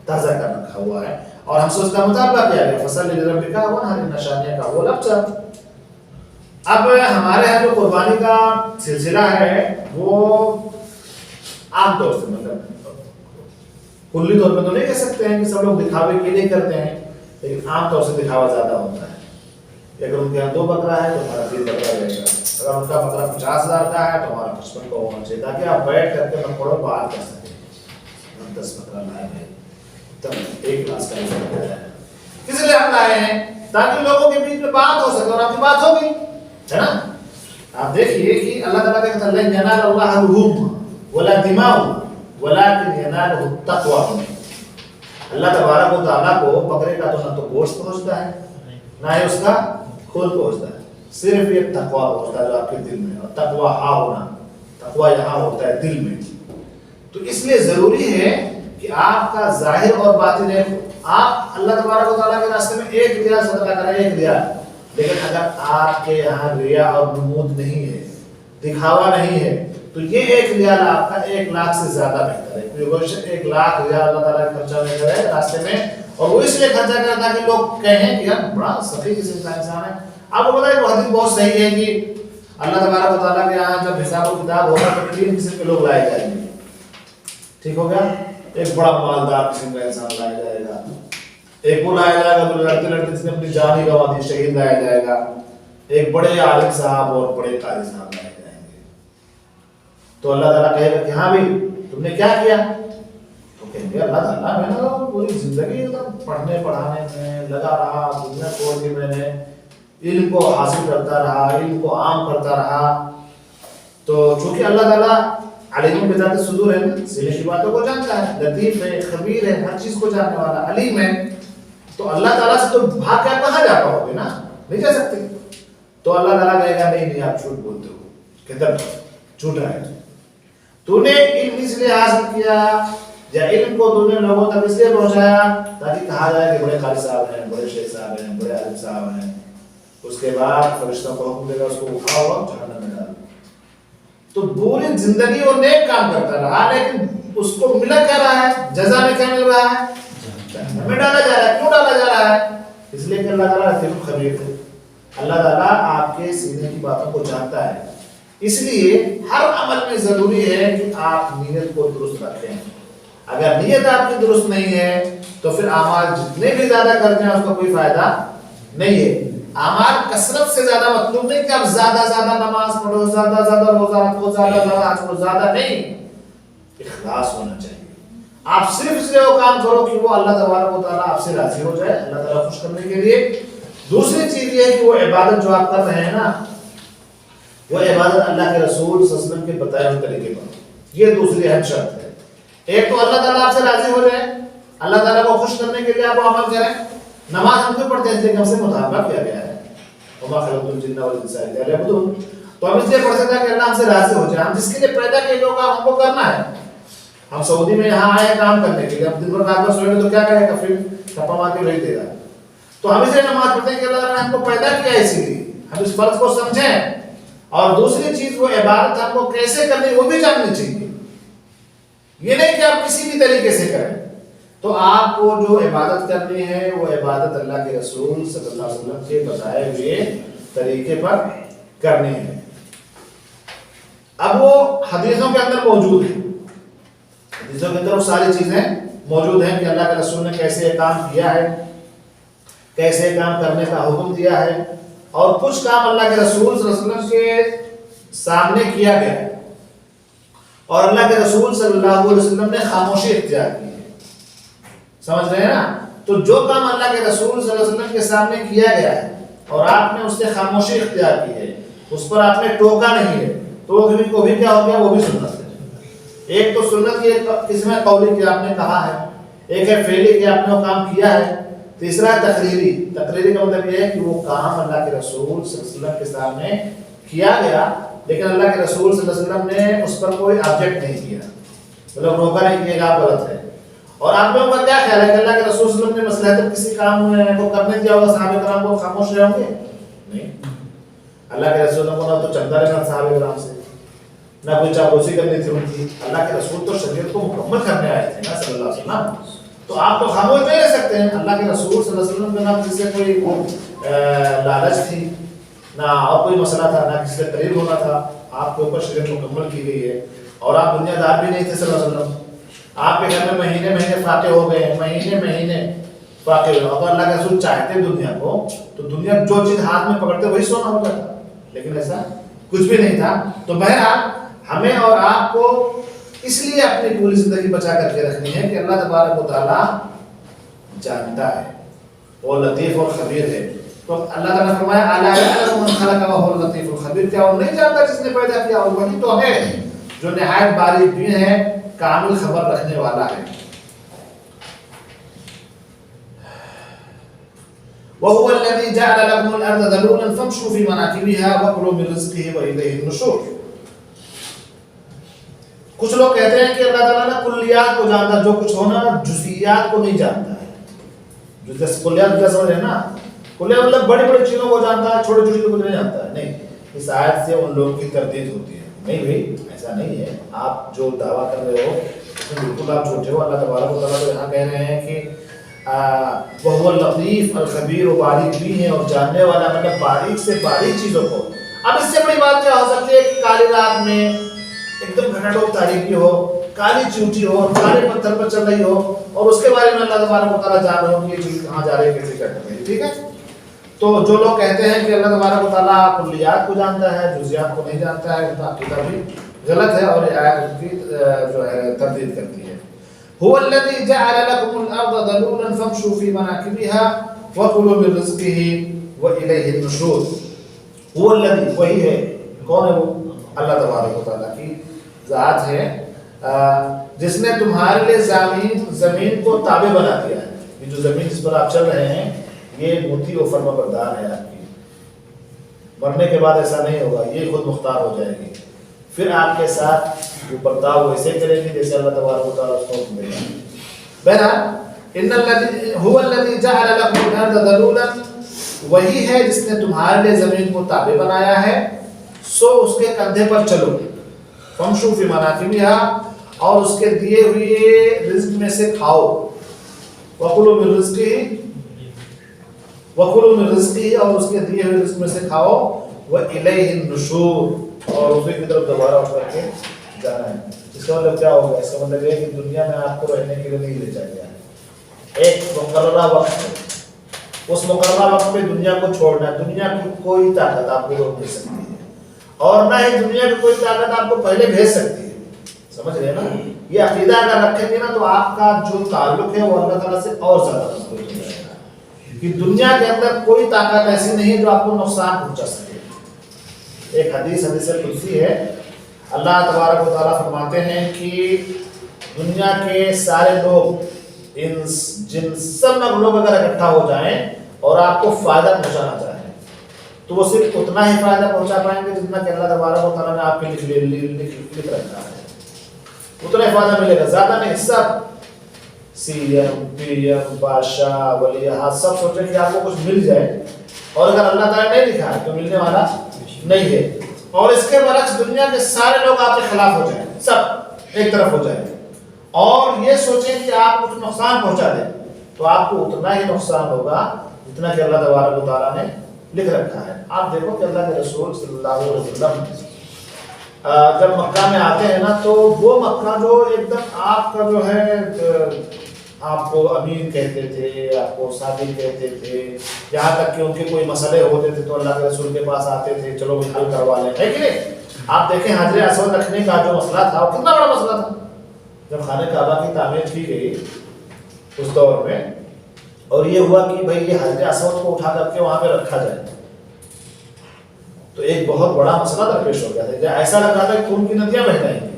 Speaker 1: تازہ کر رکھا ہوا ہے، اور ہم سے اس کا مطالبہ کیا گیا، فصل لربک وانحر، نشانیہ کا وہ لفظ۔ اب ہمارے یہاں جو قربانی کا سلسلہ ہے وہ عام طور سے مطلب کلی طور پہ تو نہیں کہہ سکتے ہیں کہ سب لوگ دکھاوے کے لیے کرتے ہیں، لیکن عام طور سے دکھاوا زیادہ ہوتا ہے کہ اگر ان کے یہاں 2 بکرا ہے تو ہمارا 3 بکرا رہے گا، اگر ان کا بکرا 50,000 کا ہے تو ہمارا 55 کا ہونا چاہیے، تاکہ آپ بیٹھ کر کے نقڑوں باہر کر سکیں۔ ہم 10 بکرا لائے ہیں تب 1 لاکھ کا حساب ہے، کس لیے ہم لائے ہیں؟ تاکہ لوگوں کے بیچ میں بات ہو سکے، اور آپ کی بات ہوگی، ہے نا؟ آپ دیکھیے کہ اللہ تعالیٰ کہتا ہے لن ینال اللہ لحومها ولا دماؤها ولكن يناله التقوى۔ اللہ تبارک و تعالیٰ کو بکرے کا تو نہ تو گوشت پہنچتا ہے نہ ہی اس کا خون پہنچتا ہے، صرف یہ تقویٰ پہنچتا ہے جو آپ کے دل میں، اور تقویٰ ہونا، تقویٰ یہاں ہوتا ہے دل میں۔ تو اس لیے ضروری ہے کہ آپ کا ظاہر اور باطن ہے، آپ اللہ تبارک و تعالیٰ کے راستے میں 1 ریال صدقہ کریں، 1 ریال، لیکن اگر آپ کے یہاں ریا اور نمود نہیں ہے، دکھاوا نہیں ہے، تو یہ 1 ریال آپ کا 1 لاکھ سے زیادہ بہتر ہے، کیونکہ 1 لاکھ ریال اللہ تعالیٰ کا خرچہ نہیں کرے راستے میں، اور وہ اس لیے خرچہ کرے تاکہ لوگ کہیں کہ ہم بڑا سخی قسم کا انسان ہے۔ آپ کو پتا ہے وہ حدیث بہت صحیح ہے کہ اللہ تبارک و تعالیٰ کے یہاں جب حساب و کتاب ہوگا تو 3 قسم کے لوگ لائے جائیں گے، ٹھیک ہو گیا؟ ایک بڑا مالدار قسم کا انسان لایا جائے گا، ایک وہ لایا جائے گا تو لڑتے لڑتے جس نے اپنی جان ہی گنوا دی، شہید لایا جائے گا، ایک بڑے عالم صاحب اور بڑے قاری صاحب لائے جائیں گے۔ تو اللہ تعالیٰ کہے گا کہ ہاں بھائی تم نے کیا کیا؟ تو کہیں گے اللہ تعالیٰ میں نے پوری زندگی پڑھنے پڑھانے میں لگا رہا، دنیا چھوڑ دی میں نے، علم کو حاصل کرتا رہا، علم کو عام کرتا رہا۔ تو چونکہ اللہ تعالیٰ علیم بذات الصدور ہے، سینے کی باتوں کو جانتا ہے، لطیف ہے، خبیر ہے، ہر چیز کو جاننے والا، علیم ہے، تو اللہ تعالیٰ سے تو بھاگ کر کہاں جا پاؤ گے نا، نہیں جا سکتے۔ تو اللہ تعالیٰ کہے گا نہیں آپ جھوٹ بولتے ہو، کدھر جھوٹ رہا ہے، تو نے علم اس لیے حاصل کیا یا علم کو تو نے لوگوں تک اس لیے پہنچایا تاکہ کہا جائے کہ بڑے قاری صاحب ہیں، بڑے شیخ صاحب ہیں، بڑے عالم صاحب ہیں، اس کے بعد فرشتوں کو حکم دے گا اس کو اٹھاؤ اور جہنم میں ڈالو۔ تو پوری زندگی وہ نیک کام کرتا رہا، لیکن اس کو ملا کیا رہا ہے، جزا میں کیا مل رہا ہے، جہنم میں ڈالا جا رہا ہے۔ کیوں ڈالا جا رہا ہے؟ اس لیے کہ اللہ تعالیٰ لطیف خبیر ہے، اللہ تعالیٰ آپ کے سینے کی باتوں کو جانتا ہے۔ اس لیے ہر عمل میں ضروری ہے کہ آپ نیت کو درست رکھیں۔ اگر نیت آپ کی درست نہیں ہے تو پھر اعمال جتنے بھی زیادہ کرتے ہیں اس کا کوئی فائدہ نہیں ہے۔ اعمال کثرت سے زیادہ مطلوب نہیں کہ آپ زیادہ نماز پڑھو، زیادہ روزہ رکھو، زیادہ حج کرو، زیادہ نہیں، اخلاص ہونا چاہیے۔ آپ صرف اس لیے وہ کام کرو کہ وہ اللہ تبارک و تعالیٰ آپ سے راضی ہو جائے، اللہ تعالیٰ خوش کرنے کے لیے۔ دوسری چیز یہ ہے کہ وہ عبادت جو آپ کر رہے ہیں نا، وہ عبادت اللہ کے رسول صلی اللہ علیہ وسلم کے بتائے ہوئے طریقے پر، یہ دوسری اہم شرط ہے۔ ایک تو اللہ تعالیٰ آپ سے راضی ہو جائے، اللہ تعالیٰ کو خوش کرنے کے لیے آپ عمل کریں۔ نماز ہم کیوں پڑھتے ہیں؟ اس لیے ہم سے مطالبہ کیا گیا ہے، وما خلقت الجن والانس الا ليعبدون، تو ہم اس لیے پڑھ سکتے ہیں کہ اللہ ہم سے راضی ہو جائے۔ ہم جس کے لیے پیدا کیے گئے ہوگا ہم کو کرنا ہے۔ ہم سعودی میں یہاں آئے کام کرنے کے لیے، ہم دن بھر رات بھر سوئیں گے تو کیا کرے گا؟ پھر ٹپا مار کے بھیج دے گا۔ تو ہم اس لیے نماز پڑھتے ہیں کہ اللہ تعالیٰ نے ہم کو پیدا کیا ہے، اسی لیے ہم اس فرض کو سمجھیں۔ اور دوسری چیز وہ عبادت ہم کو کیسے کرنی وہ بھی جاننی چاہیے، یہ نہیں کہ آپ کسی بھی طریقے سے کریں۔ تو آپ کو جو عبادت کرنی ہے وہ عبادت اللہ کے رسول صلی اللہ علیہ وسلم کے بتائے ہوئے طریقے پر کرنی ہے۔ اب وہ حدیثوں کے اندر موجود ہے، حدیثوں کے اندر وہ ساری چیزیں موجود ہیں کہ اللہ کے رسول نے کیسے یہ کام کیا ہے، کیسے یہ کام کرنے کا حکم دیا ہے، اور کچھ کام اللہ کے رسول صلی اللہ علیہ وسلم کے سامنے کیا گیا ہے اور اللہ کے رسول صلی اللہ علیہ وسلم نے خاموشی اختیار کی ہے۔ سمجھ رہے ہیں نا؟ تو جو کام اللہ کے رسول صلی اللہ علیہ وسلم کے سامنے کیا گیا ہے اور آپ نے اس سے خاموشی اختیار کی ہے، اس پر آپ نے ٹوکا نہیں ہے، تو وہ بھی کیا ہو گیا؟ وہ بھی سنت ہے۔ ایک تو سنت کی ایک قسم ہے قولی کہ آپ نے کہا ہے، ایک ہے فعلی کہ آپ نے وہ کام کیا ہے، تیسرا ہے تقریری۔ تقریری کا مطلب یہ ہے کہ وہ کام اللہ کے رسول صلی اللہ علیہ وسلم کے سامنے کیا گیا لیکن اللہ کے رسول صلی اللہ علیہ وسلم نے اس پر کوئی آبجیکٹ نہیں کیا، مطلب روکا نہیں کہ آپ غلط ہے۔ اور آپ لوگوں کا کیا خیال ہے کہ اللہ کے رسول صلی اللہ علیہ وسلم نے مصلحت کسی کام کو کرنے دیا ہوگا، صحابہ کرام کو خاموش رہے ہوں گے؟ نہیں، اللہ کے رسول کو نہ تو چندہ لینا صحابہ کرام سے، نہ کوئی چاپلوسی کرنی تھی ان کی۔ اللہ کے رسول تو شریعت کو مکمل کرنے آئے تھے نا صلی اللہ علیہ وسلم، تو آپ تو خاموش نہیں رہ سکتے ہیں۔ اللہ کے رسول صلی اللہ علیہ وسلم نہ کسی سے کوئی لالچ تھی، نہ اور کوئی مسئلہ تھا، نہ کسی سے قریب ہونا تھا، آپ کے اوپر شریعت مکمل کی گئی ہے۔ اور آپ دنیا دار بھی نہیں تھے صلی اللہ علیہ وسلم، آپ کے گھر میں مہینے مہینے فاقے ہو گئے، مہینے مہینے فاقے ہوئے۔ اگر اللہ کے رسول چاہتے دنیا کو تو دنیا جو چیز ہاتھ میں پکڑتے وہی سونا ہو جاتا، لیکن ایسا کچھ بھی نہیں تھا۔ تو بہرحال ہمیں اور آپ کو اس لیے اپنی پوری زندگی بچا کر کے رکھنی ہے کہ اللہ تبارک و تعالیٰ جانتا ہے، وہ لطیف اور خبیر ہے۔ تو اللہ تعالیٰ نے فرمایا اَلَا يَعْلَمُ مَنْ خَلَقَ وَهُوَ اللَّطِيفُ الْخَبِيرُ، کیا وہ نہیں جانتا جس نے پیدا کیا؟ اور وہی تو ہے جو نہایت باریک بین ہے، کامل خبر رکھنے والا ہے۔ وَهُوَ الَّذِي جَعَلَ لَكُمُ الْأَرْضَ ذَلُولًا فَامْشُوا فِي مَنَاكِبِهَا وَكُلُوا مِن رِّزْقِهِ وَإِلَيْهِ النُّشُورُ۔ کچھ لوگ کہتے ہیں کہ اللہ تعالیٰ نے کلیات کو جانتا، جو کچھ ہونا جزئیات کو نہیں جانتا ہے۔ جو کلیات کیا سمجھ رہے ہیں نا؟ کلیات مطلب بڑی بڑی چیزوں کو جانتا ہے، چھوٹی چھوٹی چیزوں کو نہیں جانتا ہے۔ نہیں، اس آیت سے ان لوگوں کی تردید ہوتی ہے۔ نہیں بھائی، ایسا نہیں ہے، آپ جو دعویٰ کر رہے ہو اس میں بالکل آپ جھوٹے ہو۔ اللہ تبارک و تعالیٰ تو یہاں کہہ رہے ہیں کہ وَهُوَ اللَّطِيفُ الْخَبِيرُ، وہ باریک بھی ہے اور جاننے والا، مطلب باریک سے باریک چیزوں کو۔ اب اس سے بڑی بات کیا ہو سکتی ہے کہ کالی رات میں ایک دم گھنٹوں تاریکی ہو، کالی چونٹی ہو، کالے پتھر پر چل رہی ہو، اور اس کے بارے میں اللہ تبارک و تعالیٰ جان رہا ہو کہ یہ چیز کہاں جا رہی ہے، کیسے کر رہی ہے۔ ٹھیک ہے، تو جو لوگ کہتے ہیں کہ اللہ تبارک و تعالیٰ کلیات کو جانتا ہے، جزیات کو نہیں جانتا ہے، ان کا عقیدہ بھی غلط ہے اور یہ آیت ان کی جو ہے تردید کرتی ہے۔ هو الذي جعل لكم الارض ذلولا فامشوا في مناكبها وكلوا من رزقه واليه النشور۔ هو الذي، وہی ہے، کون ہے وہ؟ اللہ تبارک و تعالیٰ کی ذات ہے جس نے تمہارے لیے زمین کو تابع بنا دیا ہے۔ یہ جو زمین جس پر آپ چل رہے ہیں یہ مطیع و فرما بردار ہے آپ کی، مرنے کے بعد ایسا نہیں ہوگا، یہ خود مختار ہو جائے گی، پھر آپ کے ساتھ وہ برتاؤ ویسے کرے گی جیسے اللہ تبارک و تعالیٰ اس کو حکم دے گا۔ بہرحال هو الذي جعل لكم الارض ذلولا، وہی ہے جس نے تمہارے لیے زمین کو تابع بنایا ہے، سو اس کے کندھے پر چلو، فامشوا فی مناکبها، اور اس کے دیے ہوئے رزق میں سے کھاؤ، وکلوا من رزقه، وکلوا من رزقه، اور اس کے دیے ہوئے رزق میں سے کھاؤ، وإلیہ النشور، اور اسی کی طرف دوبارہ اٹھ کر کے جانا ہے۔ اس کا مطلب کیا ہوگا؟ اس کا مطلب یہ کہ دنیا میں آپ کو رہنے کے لیے نہیں لے جایا گیا ہے، ایک مقررہ وقت ہے، اس مقررہ وقت پہ دنیا کو چھوڑنا ہے۔ دنیا کی کوئی طاقت آپ کو روک نہیں سکتی ہے، اور نہ ہی دنیا کی کوئی طاقت آپ کو پہلے بھیج سکتی ہے۔ سمجھ رہے ہیں نا؟ یہ عقیدہ اگر رکھیں گے نا تو آپ کا جو تعلق ہے وہ اللہ تعالیٰ سے اور زیادہ مضبوط ہو جائے گا، کہ دنیا کے اندر کوئی طاقت ایسی نہیں جو آپ کو نقصان پہنچا سکے۔ ایک حدیث قدسی ہے، اللہ تبارک و تعالیٰ فرماتے ہیں کہ دنیا کے سارے لوگ، انس جن سب لوگ اگر اکٹھا ہو جائیں اور آپ کو فائدہ پہنچانا چاہیں تو وہ صرف اتنا ہی فائدہ پہنچا پائیں گے جتنا کہ اللہ تبارک و تعالیٰ نے آپ کے لکھ رکھا ہے، اتنا ہی فائدہ ملے گا، زیادہ نہیں۔ سب سی ایم، پی ایم، بادشاہ، ولی عہد سب سوچیں کہ آپ کو کچھ مل جائے، اور اگر اللہ تعالیٰ نے نہیں لکھا ہے تو ملنے والا نہیں ہے۔ اور اس کے برعکس دنیا کے سارے لوگ آپ کے خلاف ہو جائیں، سب ایک طرف ہو جائیں اور یہ سوچیں کہ آپ کچھ نقصان پہنچا دیں، تو آپ کو اتنا ہی نقصان ہوگا جتنا کہ اللہ تبارک و تعالیٰ نے لکھ رکھا ہے۔ آپ دیکھو کہ اللہ کے رسول صلی اللہ علیہ وسلم جب مکہ میں آتے ہیں نا، تو وہ مکہ جو ایک دم آپ کا جو ہے، آپ کو امین کہتے تھے، آپ کو صادق کہتے تھے، یہاں تک کہ ان کے کوئی مسئلے ہوتے تھے تو اللہ کے رسول کے پاس آتے تھے، چلو وہ حل کروا لیں، ہے کہ نہیں؟ آپ دیکھیں حجر اسود رکھنے کا جو مسئلہ تھا وہ کتنا بڑا مسئلہ تھا جب خانہ کعبہ کی تعمیر کی گئی اس دور میں، اور یہ ہوا کہ بھئی یہ حجر اسود کو اٹھا کر کے وہاں پہ رکھا جائے، تو ایک بہت بڑا مسئلہ درپیش ہو گیا تھا۔ ایسا لگ رہا تھا کہ خون کی ندیاں بہہ جائیں گی،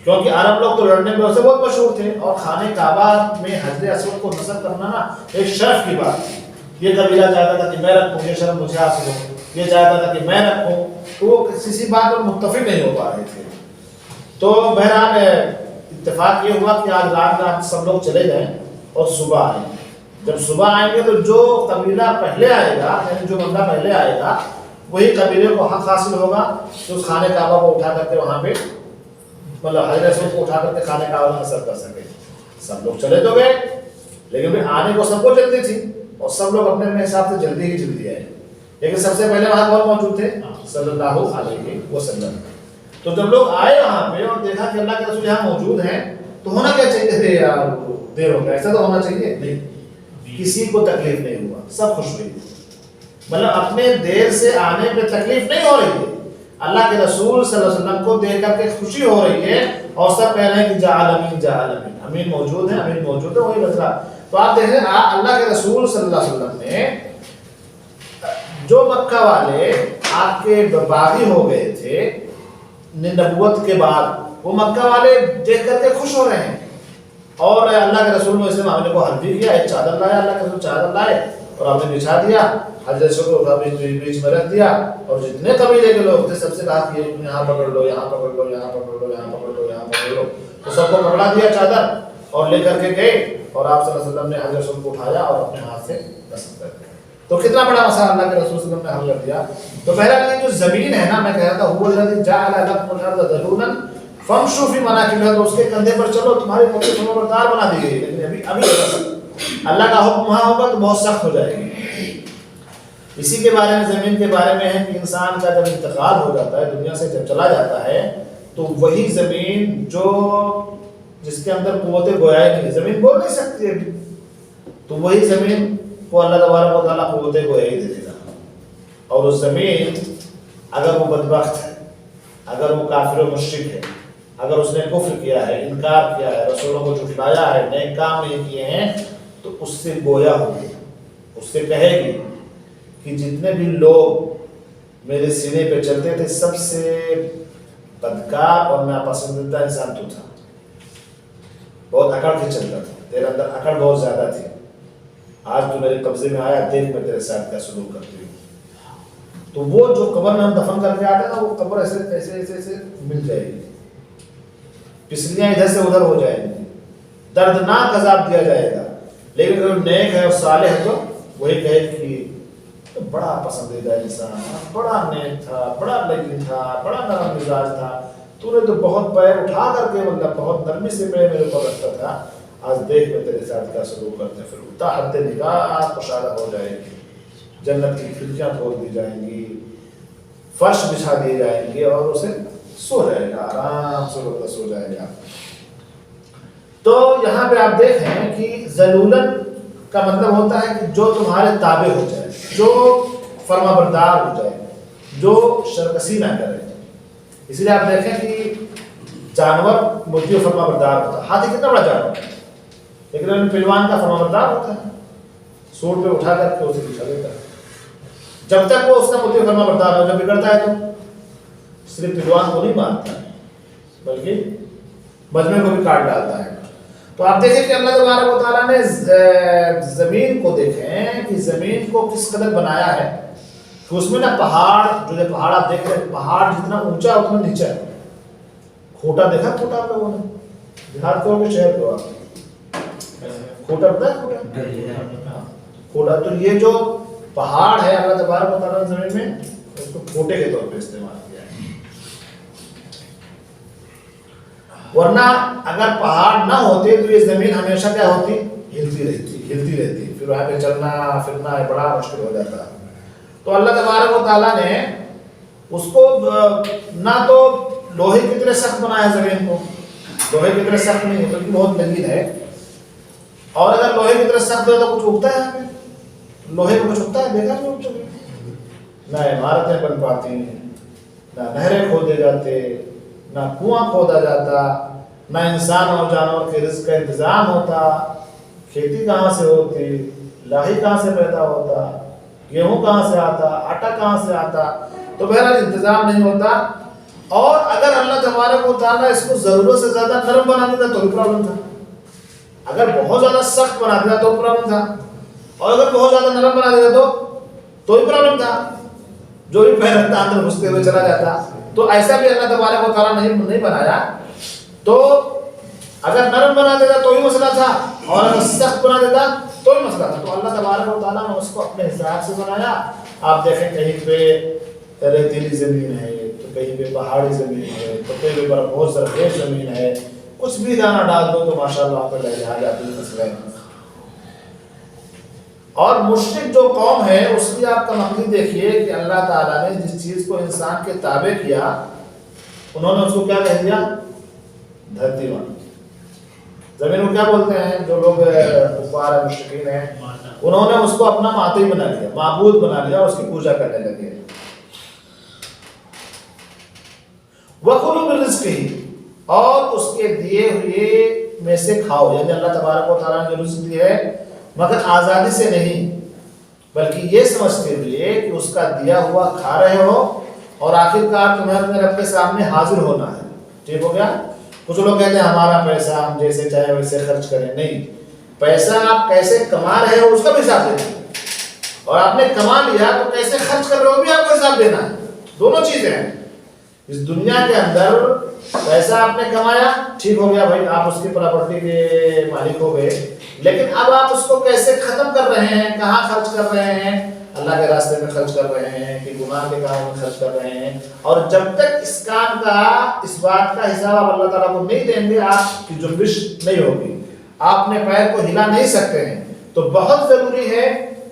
Speaker 1: کیونکہ عرب لوگ تو لڑنے میں اسے بہت مشہور تھے، اور خانہ کعبہ میں حجر اسود کو نصب کرنا نا ایک شرف کی بات تھی۔ یہ قبیلہ چاہتا تھا کہ میں رکھوں، یہ شرف مجھے حاصل ہو، یہ چاہتا تھا کہ میں رکھوں، تو وہ کسی بات پر متفق نہیں ہو پا رہے تھے۔ تو بہرحال اتفاق یہ ہوا کہ آج رات سب لوگ چلے جائیں اور صبح آئیں۔ جب صبح آئیں گے تو جو قبیلہ پہلے آئے گا، یعنی جو بندہ پہلے آئے گا، وہی قبیلے کو حق حاصل ہوگا کہ اس خانہ کعبہ کو اٹھا کر کے وہاں پہ، مطلب حجر اسود کو اٹھا کر کے خانہ کعبہ میں نصب کر سکے۔ سب لوگ چلے تو گئے، لیکن پھر آنے کو سب کو جلدی تھی اور سب لوگ اپنے اپنے حساب سے جلدی آئے، لیکن سب سے پہلے وہاں کون موجود تھے؟ صلی اللہ علیہ وسلم۔ تو جب لوگ آئے وہاں پہ اور دیکھا کہ اللہ کے رسول یہاں موجود ہیں، تو ہونا کیا چاہیے تھے یار، دیر ہو گیا، ایسا تو ہونا چاہیے نہیں، کسی کو تکلیف نہیں ہوا، سب خوش ہوئی، مطلب اپنے دیر سے آنے پہ تکلیف نہیں ہو رہی ہے، اللہ کے رسول صلی اللہ علیہ وسلم کو دیکھ کر کے خوشی ہو رہی ہے، اور سب کہہ رہے ہیں کہ جا امین، امین موجود ہے، امین موجود ہے، وہی مسئلہ۔ تو آپ دیکھیں اللہ کے رسول صلی اللہ علیہ وسلم نے، جو مکہ والے آپ کے باغی ہو گئے تھے نبوت کے بعد، وہ مکہ والے دیکھ کر کے خوش ہو رہے ہیں، اور اللہ کے رسول نے اس معاملے کو حل بھی کیا، ایک چادر لایا، اللہ کے رسول چادر لائے اور آپ نے بچھا دیا، حجر اسود کو اٹھا بیچ میں رکھ دیا، اور جتنے قبیلے کے لوگ تھے سب سے کہا کہ یہاں پکڑ لو، یہاں پکڑ لو، یہاں پکڑ لو، یہاں پکڑ لو، یہاں پکڑ لو، تو سب کو پکڑا دیا چادر اور لے کر کے گئے، اور آپ صلی اللہ علیہ وسلم نے حجر اسود کو اٹھایا اور اپنے ہاتھ سے نصب کر دیا۔ تو کتنا بڑا مسئلہ اللہ کے رسول صلی اللہ علیہ وسلم نے حل کر دیا۔ تو پہلا یہ جو زمین ہے نا، میں کہہ رہا تھا هو الذی جعل لکم الارض ذلولا فامشوا فی مناکبها، تو اس کے کندھے پر چلو، تمہاری پکڑ فرمانبردار بنا دی گئی، لیکن ابھی اللہ کا حکم وہاں ہوگا تو بہت سخت ہو جائے گی۔ اسی کے بارے میں، زمین کے بارے میں ہے کہ انسان کا جب انتقال ہو جاتا ہے، دنیا سے جب چلا جاتا ہے، تو وہی زمین جس کے اندر قوت گویائی نہیں، زمین بول نہیں سکتی ابھی، تو وہی زمین کو اللہ تبارک و تعالیٰ قوت گویائی دے دے گا، اور اس زمین اگر وہ بدبخت ہے، اگر وہ کافر و مشرک ہے، اگر اس نے کفر کیا ہے، انکار کیا ہے، رسولوں کو جھٹلایا ہے، نئے کام نہیں کیے ہیں، تو اس سے گویا ہوگی، اس سے کہے گی کہ جتنے بھی لوگ میرے سینے پہ چلتے تھے، سب سے بدکار اور ناپسندیدہ انسان تو تھا، بہت اکڑ کے چلتا تھا، تیرے اندر اکڑ بہت زیادہ تھی، آج تو میرے قبضے میں آیا، دیکھ میں تیرے ساتھ کیا سلوک کرتی ہوں۔ تو وہ جو قبر میں ہم دفن کر کے آتے ہیں نا، وہ قبر ایسے مل جائے گی، پسلیاں ادھر سے ادھر ہو جائیں گی، دردناک عذاب دیا جائے گا، لیکن اگر نیک ہے اور صالح ہے تو وہی کہے کہ تو بڑا پسندیدہ انسان، بڑا نیک تھا، بڑا لگن تھا، بڑا نرم مزاج تھا، تو نے تو بہت پیر اٹھا کر کے، مطلب بہت نرمی سے میرے اوپر رکھتا تھا، آج دیکھ میں تیرے ساتھ کیا سلوک کرتے ہیں۔ پھر اٹھا حد نگاہ کشادہ ہو جائے گی، جنت کی کھڑکیاں کھول دی جائیں گی، فرش بچھا دیے جائیں گے، اور اسے سو جائے گا، آرام سے وہ سو جائے گا۔ تو یہاں پہ آپ دیکھیں کہ ذلولن کا مطلب ہوتا ہے کہ جو تمہارے تابع ہو جائے، جو فرما بردار ہو جائے، جو شرکسی نہ کرے۔ اسی لیے آپ دیکھیں کہ جانور مرغی و فرما بردار ہوتا ہے، ہاتھی کتنا بڑا جانور ہے، لیکن پہلوان کا فرما بردار ہوتا ہے، سوٹ پہ اٹھا کر کے اسے بچھا دیتا ہے، جب تک وہ اس کا مرغی و فرما بردار ہو، جب بگڑتا ہے تو صرف رضوان کو نہیں مارتا ہے بلکہ مجمع کو بھی کاٹ ڈالتا ہے۔ تو آپ دیکھیں کہ اللہ تبارک و تعالیٰ نے زمین کو دیکھیں کہ زمین کو کس قدر بنایا ہے کہ اس میں نا پہاڑ، جو پہاڑ آپ دیکھ رہے ہیں، پہاڑ جتنا اونچا اتنا نیچا ہے۔ کھوٹا دیکھا کھوٹا آپ لوگوں نے؟ دیہات کے ہو کہ شہر کے ہو آپ؟ کھوٹا پتہ ہے کھوٹا؟ کھوٹا تو یہ جو پہاڑ ہے اللہ تبارک و تعالیٰ نے زمین میں اس کو کھوٹے کے طور پہ استعمال کیا ہے۔ ورنہ اگر پہاڑ نہ ہوتے تو یہ زمین ہمیشہ کیا ہوتی؟ ہلتی رہتی، پھر وہاں پہ چلنا پھرنا بڑا مشکل ہو جاتا۔ تو اللہ تبارک و تعالیٰ نے اس کو نہ تو لوہے کی طرح سخت بنایا زمین کو، لوہے کی طرح سخت نہیں ہے بلکہ بہت لگین ہے، اور اگر لوہے کی طرح سخت ہو تو کچھ اگتا ہے؟ یہاں پہ لوہے کو کچھ اگتا ہے؟ دیکھا نہیں اگتا، نہ عمارتیں بن پاتی، نہ نہریں کھودے جاتے، نہ کنواں کھودا جاتا، نہ انسان اور جانور کے رزق کا انتظام ہوتا، کھیتی کہاں سے ہوتی، لاہی کہاں سے پیدا ہوتا، گیہوں کہاں سے آتا، آٹا کہاں سے آتا، تو بہرحال انتظام نہیں ہوتا۔ اور اگر اللہ تبارک و تعالیٰ اس کو ضرورت سے زیادہ نرم بنا دیتا تو بھی پرابلم تھا، اگر بہت زیادہ سخت بنا دیتا تو پرابلم تھا، اور اگر بہت زیادہ نرم بنا دیتا تو بھی پرابلم تھا، جو بھی پیر رکھتا اندر گھستے ہوئے چلا جاتا۔ تو ایسا بھی اللہ تبارک و تعالیٰ نے نہیں بنایا۔ تو اگر نرم بنا دیتا تو ہی مسئلہ تھا، اور اگر سخت بنا دیتا تو ہی مسئلہ تھا۔ تو اللہ تبارک و تعالیٰ نے اس کو اپنے حساب سے بنایا۔ آپ دیکھیں کہیں پہ ریتیلی زمین ہے، تو کہیں پہ پہاڑی زمین ہے، تو کہیں پہ بہت زرخیز زمین ہے، کچھ بھی دانہ ڈال دو تو ماشاءاللہ وہاں پہ لہجا جاتی فصلیں۔ اور مشرک جو قوم ہے اس کی آپ تمقی دیکھیے کہ اللہ تعالیٰ نے جس چیز کو انسان کے تابع کیا انہوں نے اس کو کیا کہہ دیا؟ دھرتی ماں۔ زمین کو کیا بولتے ہیں جو لوگ کفار مشرکین ہیں؟ انہوں نے اس کو اپنا ماتی بنا لیا، معبود بنا لیا، اور اس کی پوجا کرنے لگے۔ وَكُلُوا مِن رِزْقِهِ، اور اس کے دیے ہوئے میں سے کھاؤ، یعنی اللہ تبارک و تعالیٰ نے جو رزق دی ہے مگر آزادی سے نہیں، بلکہ یہ سمجھتے ہوئے کہ اس کا دیا ہوا کھا رہے ہو اور آخرکار تمہیں اپنے رب کے سامنے حاضر ہونا ہے۔ ٹھیک ہو گیا؟ کچھ لوگ کہتے ہیں ہمارا پیسہ ہم جیسے چاہے ویسے خرچ کریں، نہیں، پیسہ آپ کیسے کما رہے ہو اس کا بھی حساب دینا ہے، اور آپ نے کما لیا تو کیسے خرچ کر رہے ہو بھی آپ کو حساب دینا ہے۔ دونوں چیزیں ہیں اس دنیا کے اندر۔ پیسہ آپ نے کمایا، ٹھیک ہو گیا بھائی، آپ اس کی پراپرٹی کے مالک ہو گئے، لیکن اب آپ اس کو کیسے ختم کر رہے ہیں، کہاں خرچ کر رہے ہیں؟ اللہ کے راستے میں خرچ کر رہے ہیں کہ گناہ کے کاموں میں خرچ کر رہے ہیں؟ اور جب تک اس کام کا، اس بات کا حساب آپ اللہ تعالیٰ کو نہیں دیں گے، آپ کی جنبش نہیں ہوگی، آپ اپنے پیر کو ہلا نہیں سکتے ہیں۔ تو بہت ضروری ہے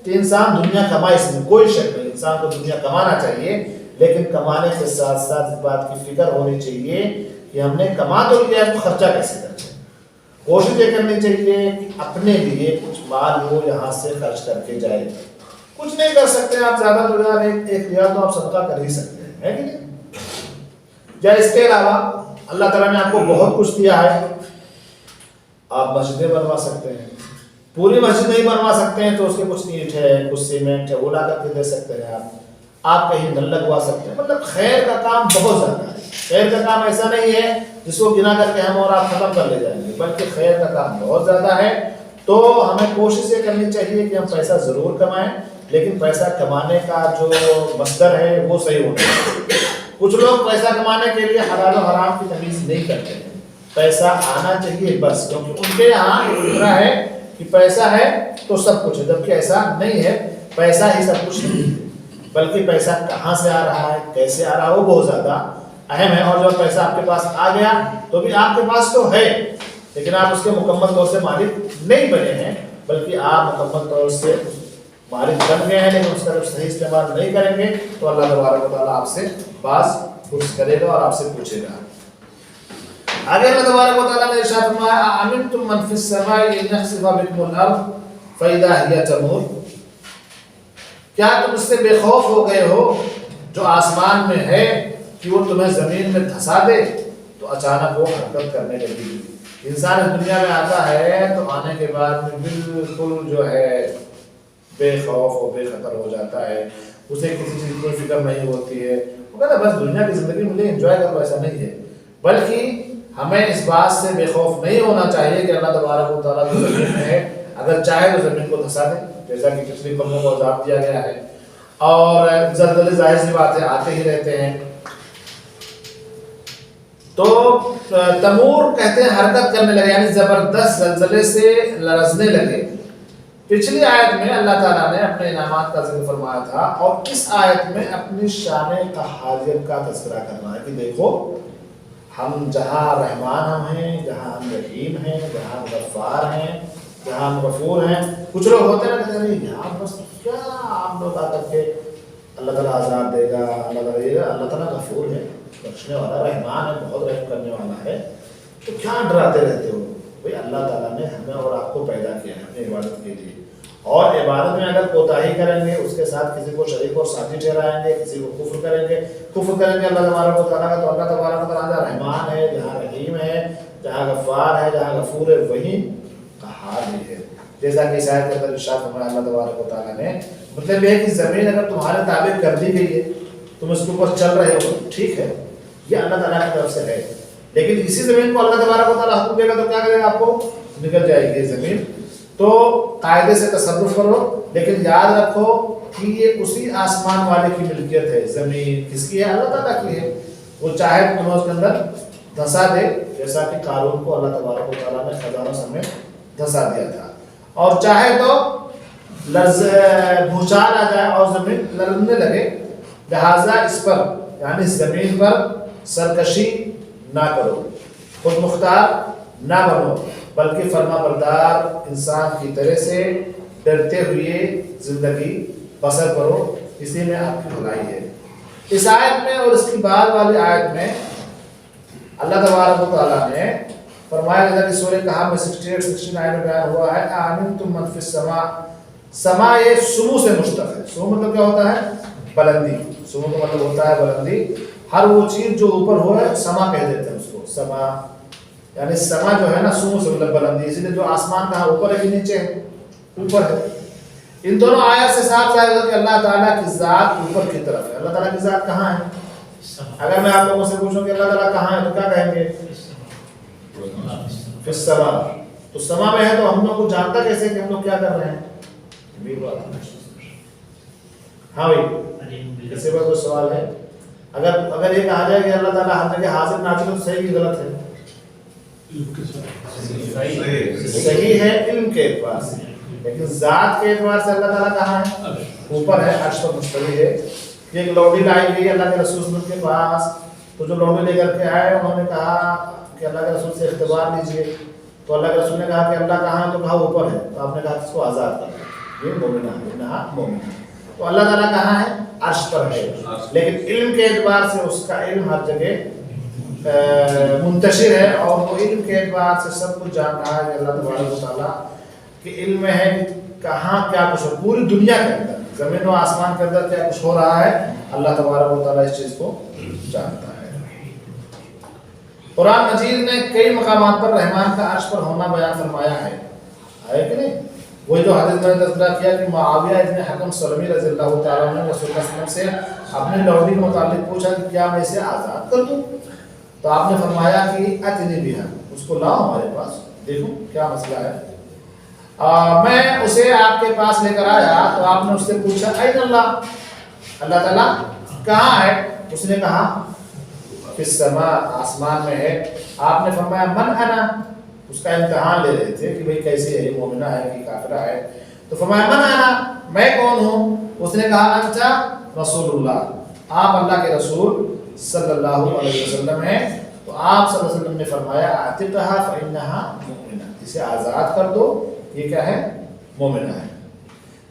Speaker 1: کہ انسان دنیا کمائے، اس میں کوئی شک نہیں، انسان کو دنیا کمانا چاہیے، لیکن کمانے کے ساتھ ساتھ اس بات کی فکر ہونی چاہیے کہ ہم نے کما تو لیا ہے تو خرچہ کیسے کرنا ہے۔ کوشش یہ کرنی چاہیے کہ اپنے لیے کچھ مال وہ یہاں سے خرچ کر کے جائے۔ کچھ نہیں کر سکتے آپ، زیادہ تو زیادہ ایک ریال تو آپ صدقہ کر ہی سکتے ہیں، ہے کہ نہیں؟ یا اس کے علاوہ اللہ تعالیٰ نے آپ کو بہت کچھ دیا ہے، آپ مسجدیں بنوا سکتے ہیں، پوری مسجد نہیں بنوا سکتے ہیں تو اس کے کچھ اینٹ ہے، کچھ سیمنٹ ہے، وہ لا کر کے دے سکتے ہیں آپ کہیں نل لگوا سکتے ہیں۔ مطلب خیر کا کام بہت زیادہ ہے۔ خیر کا کام ایسا نہیں ہے جس کو گنا کر کے ہم اور آپ ختم کر لے جائیں گے، بلکہ خیر کا کام بہت زیادہ ہے۔ تو ہمیں کوشش یہ کرنی چاہیے کہ ہم پیسہ ضرور کمائیں، لیکن پیسہ کمانے کا جو مصدر ہے وہ صحیح ہونا چاہیے۔ کچھ لوگ پیسہ کمانے کے لیے حلال و حرام کی تمیز نہیں کرتے ہیں، پیسہ آنا چاہیے بس، کیونکہ ان کے یہاں اتنا ہے کہ پیسہ ہے تو سب کچھ ہے، جبکہ ایسا نہیں ہے، پیسہ ہی سب کچھ نہیں ہے، بلکہ پیسہ کہاں سے آ رہا ہے، کیسے آ رہا ہے، وہ بہت زیادہ اہم ہے۔ اور جب پیسہ آپ کے پاس آ گیا تو بھی آپ کے پاس تو ہے، لیکن آپ اس کے مکمل طور سے مالک نہیں بنے ہیں، بلکہ آپ مکمل طور سے مالک بن گئے ہیں، لیکن اس کا جب صحیح استعمال نہیں کریں گے تو اللہ تبارک و تعالیٰ آپ سے باز پرس کرے گا اور آپ سے پوچھے گا۔ آگے اللہ تبارک و تعالیٰ نے ارشاد فرمایا أَأَمِنْتُم مَّن فِي السَّمَاءِ أَن يَخْسِفَ بِكُمُ الْأَرْضَ فَإِذَا هِيَ تَمُورُ، کیا تم اس سے بے خوف ہو گئے ہو جو آسمان میں ہے کہ وہ تمہیں زمین میں دھسا دے؟ تو اچانک وہ حرکت کرنے لگی۔ انسان اس دنیا میں آتا ہے تو آنے کے بعد میں بالکل جو ہے بے خوف و بے خطر ہو جاتا ہے، اسے کسی چیز کی فکر نہیں ہوتی ہے، وہ کہتا ہے بس دنیا کی زندگی مجھے انجوائے کرو، ایسا نہیں ہے، بلکہ ہمیں اس بات سے بے خوف نہیں ہونا چاہیے کہ اللہ تبارک و تعالیٰ جو زمین میں ہے اگر چاہے تو زمین کو دھسا دے، جیسا کہ پچھلی قوموں کو عذاب دیا گیا ہے، اور زلزلے ظاہر سی باتیں آتے ہی رہتے ہیں۔ تو تمور کہتے ہیں حرکت کرنے لگے، یعنی زبردست زلزلے سے لرزنے لگے۔ پچھلی آیت میں اللہ تعالیٰ نے اپنے انعامات کا ذکر فرمایا تھا، اور اس آیت میں اپنی شان قہاریت کا تذکرہ کرنا ہے کہ دیکھو ہم جہاں رحمان ہم ہیں، جہاں ہم رحیم ہیں، جہاں ہم غفار ہیں، جہاں ہم غفور ہیں۔ کچھ لوگ ہوتے ہیں نا کہتے ہیں یہاں بس کیا آپ لوگ آ کر کے اللہ تعالیٰ عذاب دے گا، اللہ تعالیٰ دے گا، اللہ تعالیٰ غفور ہے، بخشنے والا، رحمان ہے، بہت رحم کرنے والا ہے، تو کیا ڈراتے رہتے ہو؟ بھائی اللہ تعالیٰ نے ہمیں اور آپ کو پیدا کیا ہے اپنی عبادت کے لیے، اور عبادت میں اگر کوتاہی کریں گے، اس کے ساتھ کسی کو شریک اور ساتھی ٹھہرائیں گے، کسی کو کفر کریں گے اللہ تبارک و تعالیٰ کا، تو اللہ تبارک و تعالیٰ جہاں رحمان ہے، جہاں رحیم ہے، جہاں غفار ہے، جہاں غفور ہے، وہیں قہار بھی ہے۔ جیسا کہ اس آیت کے اندر ارشاد فرمایا اللہ تبارک و تعالیٰ نے، مطلب یہ ہے کہ زمین اگر تمہارے تابع کر دی گئی ہے، تم اس کے اوپر چل رہے ہو، ٹھیک ہے، یہ اللہ تعالیٰ کی طرف سے ہے، لیکن اسی زمین کو اللہ تبارک و تعالیٰ حکم دے گا تو کیا کرے گا؟ آپ کو نکل جائے گی زمین۔ تو قاعدے سے تصرف کرو، لیکن یاد رکھو کہ یہ اسی آسمان والے کی ملکیت ہے۔ زمین کس کی ہے؟ اللہ تعالیٰ کی ہے، وہ چاہے تو تمہیں اس کے اندر دھسا دے، جیسا کہ قارون کو اللہ تبارک و تعالیٰ نے خزانوں سمیت دھسا دیا تھا، اور چاہے تو بھوچال آ جائے اور زمین لرزنے لگے۔ لہٰذا اس پر یعنی زمین پر سرکشی نہ کرو، خود مختار نہ بنو، بلکہ فرما بردار انسان کی طرح سے ڈرتے ہوئے زندگی بسر کرو، اسی میں آپ کی بھلائی ہے۔ اس آیت میں اور اس کی بعد والی آیت میں اللہ تبارک و تعالیٰ نے فرمایا، جیسا کہ سورہ کہف میں 68-69 میں بیان ہوا ہے، آمنتم من فی السماء، سما یہ سمو سے مشتق ہے۔ سمو مطلب کیا ہوتا ہے؟ بلندی۔ سمو کا مطلب ہوتا ہے بلندی، ہر وہ چیز جو اوپر ہو ہے سما کہہ دیتے ہیں اس کو، سما یعنی سما جو ہے نا سمو سے مطلب بلندی، اسی لیے جو آسمان کہاں اوپر ہے کہ نیچے ہے؟ اوپر ہے۔ ان دونوں آیات سے صاف ظاہر ہے کہ اللہ تعالیٰ کی ذات اوپر کی طرف ہے۔ اللہ تعالیٰ کی ذات کہاں ہے؟ اگر میں آپ لوگوں سے پوچھوں کہ اللہ تعالیٰ کہاں ہے تو کیا کہیں گے؟ فی السماء۔ تو سما میں ہے تو ہم لوگ کو جانتا کیسے کہ ہم لوگ کیا کر رہے ہیں؟ ہاں بھائی، کسی پر کوئی سوال ہے؟ اگر یہ کہا جائے کہ اللہ تعالیٰ ہر جگہ حاضر ناظر تو صحیح کی غلط ہے؟ صحیح ہے علم کے اعتبار سے، لیکن ذات کے اعتبار سے اللہ تعالیٰ کہاں ہے؟ اوپر ہے، عرش پر مستوی ہے۔ ایک لوڈی لائی گئی اللہ کے رسول کے پاس، تو جو لوڈی لے کر کے آئے انہوں نے کہا کہ اللہ کے رسول سے اختبار لیجئے، تو اللہ کے رسول نے کہا کہ اللہ کہاں ہے؟ تو کہا اوپر ہے۔ تو آپ نے کہا اس کو آزاد کر دیا، یہ مومنہ ہے، انہا مومنہ۔ تو اللہ تعالیٰ کہاں ہے؟ عرش پر ہے، لیکن علم کے اعتبار سے اس کا علم ہر جگہ منتشر ہے، اور وہ علم کے اعتبار سے سب کچھ جان رہا ہے کہ اللہ تبارک و تعالیٰ کے علم میں ہے کہ کہاں کیا کچھ ہو، پوری دنیا کے اندر، زمین و آسمان کے اندر کیا کچھ ہو رہا ہے، اللہ تبارک و تعالیٰ اس چیز کو جانتا ہے۔ قرآن مجید نے کئی مقامات پر رحمان کا عرش پر ہونا بیان فرمایا ہے کہ نہیں؟ وہی جو حدیث میں نے تذکرہ کیا کہ معاویہ ابن حکم سلمی رضی اللہ تعالیٰ عنہ رسول اللہ صلی اللہ علیہ وسلم سے اپنے لوڈی کے متعلق پوچھا کہ کیا میں اسے آزاد کر دوں؟ تو آپ نے فرمایا کہ اتنی بھی ہے، اس کو لاؤ ہمارے پاس، دیکھو کیا مسئلہ ہے۔ میں اسے آپ کے پاس لے کر آیا تو آپ نے اس سے پوچھا این اللہ، اللہ تعالیٰ کہاں ہے؟ اس نے کہا فی السماء، آسمان میں ہے۔ آپ نے فرمایا من انا، اس کا امتحان لے رہے تھے کہ بھئی کیسی ہے، یہ مومنہ ہے کہ کافرہ ہے، تو فرمایا من انا، میں کون ہوں؟ اس نے کہا انت رسول اللہ، آپ اللہ کے رسول صلی اللہ علیہ وسلم ہیں۔ تو آپ صلی اللہ علیہ وسلم نے فرمایا اعتقها فإنها مؤمنہ، اسے آزاد کر دو، یہ کیا ہے؟ مومنہ ہے۔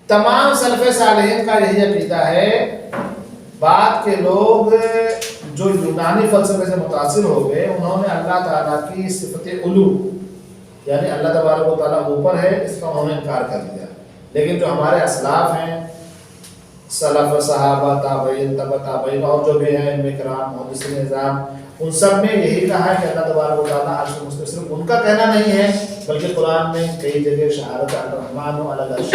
Speaker 1: تمام سلف صالحین کا یہی عقیدہ ہے۔ بعد کے لوگ جو یونانی فلسفے سے متاثر ہو گئے، انہوں نے اللہ تعالیٰ کی صفت علو یعنی اللہ تبارک و تعالیٰ اوپر ہے، اس کا انہوں نے انکار کر دیا، لیکن جو ہمارے اسلاف ہیں، سلف، صحابہ، تابعین، تبع تابعین اور جو بھی ہیں ائمہ کرام، محدثین نظام، ان سب نے یہی کہا ہے کہ اللہ تبارک و تعالیٰ عرش پر مستوی۔ صرف ان کا کہنا نہیں ہے، بلکہ قرآن میں کئی جگہ شہادت الرحمن علی العرش